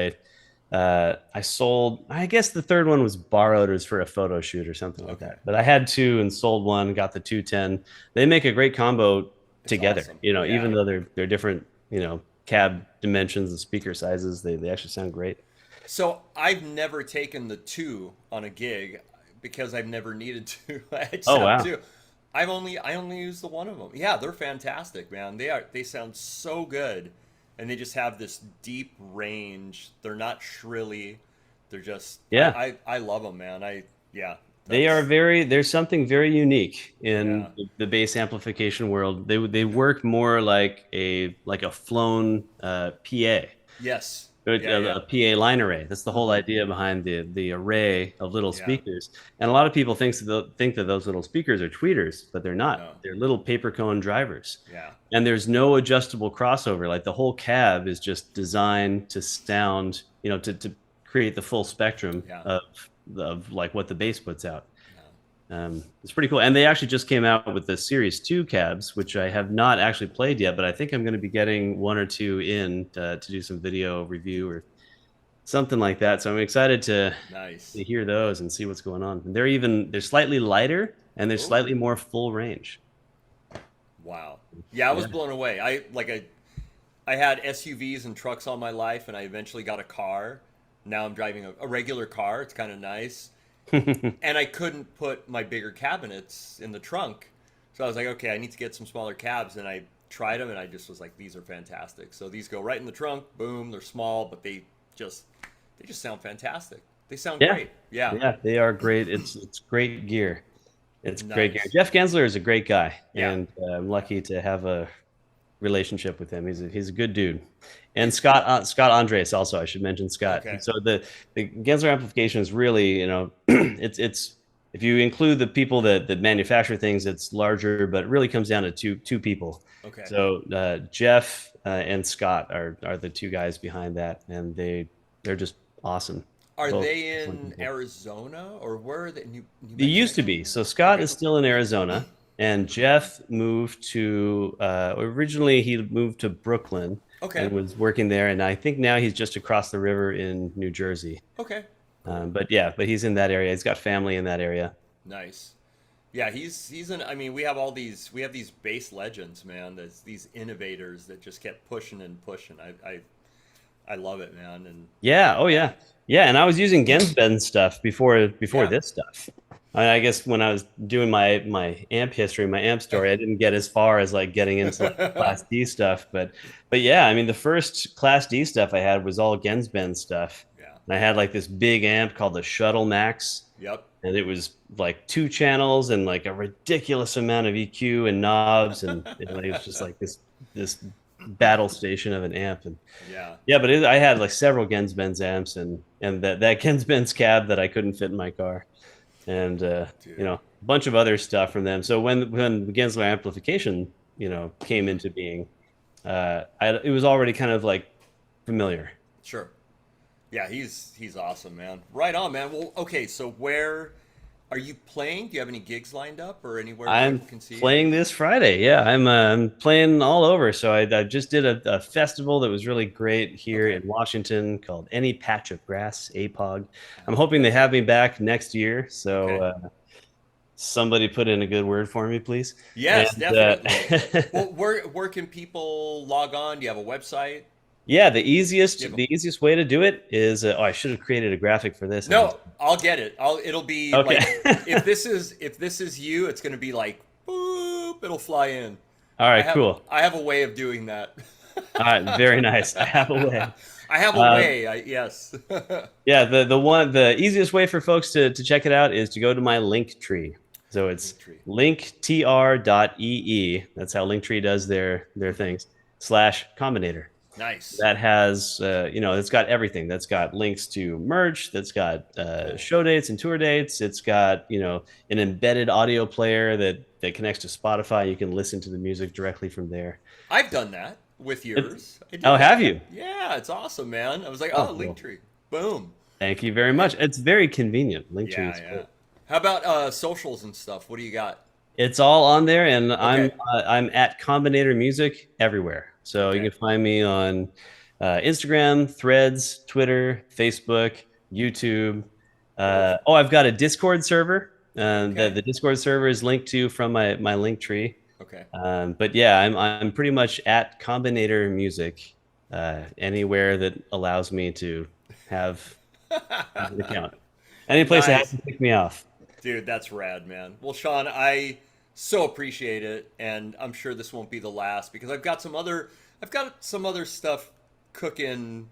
I sold. I guess the third one was borrowed or was for a photo shoot or something like Okay, that. But I had two and sold one. Got the 210. They make a great combo it's together. awesome. Even Yeah. though they're different. Cab dimensions and speaker sizes. They actually sound great. So I've never taken the two on a gig because I've never needed to. I just Oh have wow. two. I only use the one of them. Yeah, they're fantastic, man. They sound so good, and they just have this deep range. They're not shrilly. They're just Yeah. I love them, man. Yeah, They are that's very. There's something very unique yeah. in the bass amplification world. They work more like a flown PA, Yes. Yeah, a yeah. PA line array. That's the whole Hmm. idea behind the array of little Yeah. speakers. And a lot of people think that those little speakers are tweeters, but they're not. No. They're little paper cone drivers. Yeah. And there's no adjustable crossover. Like the whole cab is just designed to sound, to create the full spectrum Yeah. of like what the bass puts out. Yeah. It's pretty cool. And they actually just came out with the Series 2 cabs, which I have not actually played yet, but I think I'm going to be getting one or two in to do some video review or something like that. So I'm excited to Nice. hear those and see what's going on. And they're slightly lighter and they're Oh, slightly more full range. wow. Yeah, I was Yeah. blown away. I like I had SUVs and trucks all my life, and I eventually got a car. Now I'm driving a regular car. It's kind of nice, and I couldn't put my bigger cabinets in the trunk, so I was like, okay, I need to get some smaller cabs, and I tried them, and I just was like, these are fantastic. So these go right in the trunk. Boom, they're small, but just they just sound fantastic. They sound Yeah, great. Yeah, yeah, they are great. It's great gear. It's great gear. nice. Jeff Gensler is a great guy, Yeah, and I'm yeah. lucky to have a relationship with him. He's a good dude. And It's Scott Andres also, I should mention Scott. okay. So the Gensler amplification is really, it's if you include the people that manufacture things, it's larger, but it really comes down to two people. Okay. So Jeff and Scott are the two guys behind that, and they're just awesome. Are Both they excellent in people. Arizona or where are they? New It used to Mexico? be. So Scott Okay. is still in Arizona, and Jeff moved to. Originally, he moved to Brooklyn and Okay. was working there, and I think now he's just across the river in New Jersey. Okay. Cool. But yeah, but he's in that area. He's got family in that area. Nice. Yeah, he's an. I mean, we have these bass legends, man. There's these innovators that just kept pushing and pushing. I love it, man. And Yeah. Oh yeah. Yeah. And I was using Gensben stuff before yeah. this stuff. I guess when I was doing my amp history, my amp story, I didn't get as far as like getting into like Class D stuff. But yeah, I mean the first Class D stuff I had was all Gensben stuff. Yeah. And I had like this big amp called the Shuttle Max, Yep. and it was like two channels and like a ridiculous amount of EQ and knobs, and it was just like this battle station of an amp. And Yeah. yeah, but I had like several Gens-Benz amps, and that Gens-Benz cab that I couldn't fit in my car, and Dude. a bunch of other stuff from them. So when Gensler amplification came into being, it was already kind of like familiar. Sure. Yeah, he's awesome, man. Right on, man. Well, okay, so where are you playing? Do you have any gigs lined up or anywhere I'm people can see you? playing this Friday. Yeah, I'm playing all over. So I just did a festival that was really great here Okay. in Washington called Any Patch of Grass, APOG. I'm hoping they have me back next year. So Okay. somebody put in a good word for me, please. Yes, And definitely. Well, where can people log on? Do you have a website? yeah, Do you have a, the easiest way to do it is oh, I should have created a graphic for this. no, I'll get it. It'll be Okay. like if this is you, it's gonna be like boop, it'll fly in. All right, cool. I have a way of doing that. All right, very nice. I have a way. I have a Uh, way. Yes. Yeah, the easiest way for folks to check it out is to go to my link tree. So it's Linktree. linktr.ee. That's how Linktree does their things. /Combinator. Nice. That has it's got everything. That's got links to merch. That's got Cool. show dates and tour dates. It's got an embedded audio player that connects to Spotify. You can listen to the music directly from there. I've done that with It's, yours. I did oh, have that. you? Yeah, it's awesome, man. I was like, Oh, oh, cool. Linktree. Boom. Thank you very Yeah. much. It's very convenient. Linktree Yeah, is yeah. great. How about socials and stuff? What do you got? It's all on there, and Okay. I'm at Combinator Music everywhere. So you Okay. can find me on Instagram, Threads, Twitter, Facebook, YouTube. Perfect. Oh, I've got a Discord server. Okay. The Discord server is linked to from my link tree. Okay. But yeah, I'm pretty much at Combinator Music anywhere that allows me to have an account. Any place that has Nice. to pick me off. Dude, that's rad, man. Well, Sean, I so appreciate it, and I'm sure this won't be the last because I've got some other stuff cooking.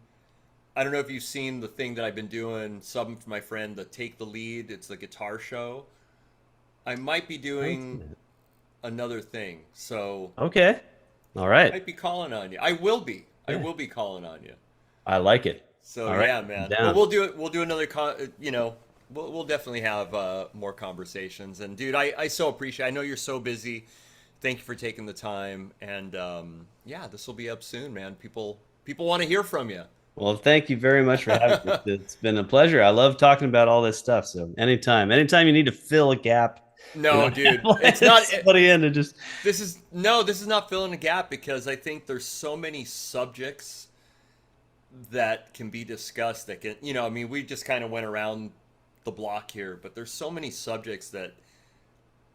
I don't know if you've seen the thing that I've been doing, subbing for my friend, the Take the Lead. It's the guitar show. I might be doing another thing, so Okay. All I right. might be calling on you. I will be. I Yeah. will be calling on you. I like it. So All right. yeah, I'm man. But down. we'll do another we'll definitely have more conversations. And dude, I so appreciate. I know you're so busy. Thank you for taking the time. And yeah, this will be up soon, man. People want to hear from you. Well, thank you very much for having me. It's been a pleasure. I love talking about all this stuff. So anytime you need to fill a gap, No, dude, it's let not. somebody in and just This is not filling a gap because I think there's so many subjects that can be discussed that can, I mean, we just kind of went around the block here, but there's so many subjects that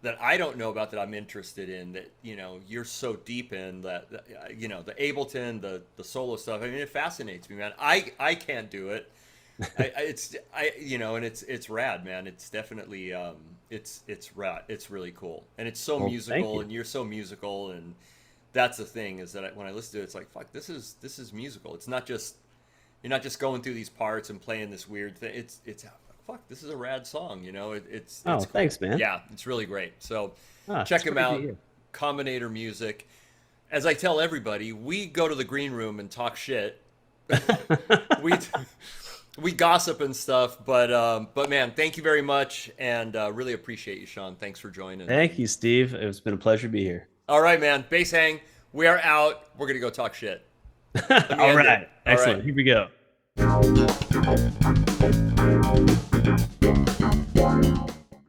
that I don't know about that I'm interested in, that you're so deep in, that the Ableton, the solo stuff. I mean, it fascinates me, man. I can't do it. And it's rad, man. It's definitely it's rad. It's really cool, and it's so Well, thank musical, you. and you're so musical, and that's the thing, is that when I listen to it, it's like, fuck, this is musical. It's not just, you're not just going through these parts and playing this weird thing. It's fuck, this is a rad song. Oh, It's cool. thanks, man. Yeah, it's really great. So It's check him great to out. hear. Combinator Music. As I tell everybody, we go to the green room and talk shit. we we gossip and stuff, but man, thank you very much, and really appreciate you, Sean. Thanks for joining. Thank you, Steve. It's been a pleasure to be here. All right, man. Bass hang. We are out. We're gonna go talk shit. Let me All end right. it. All Excellent. right. Here we go.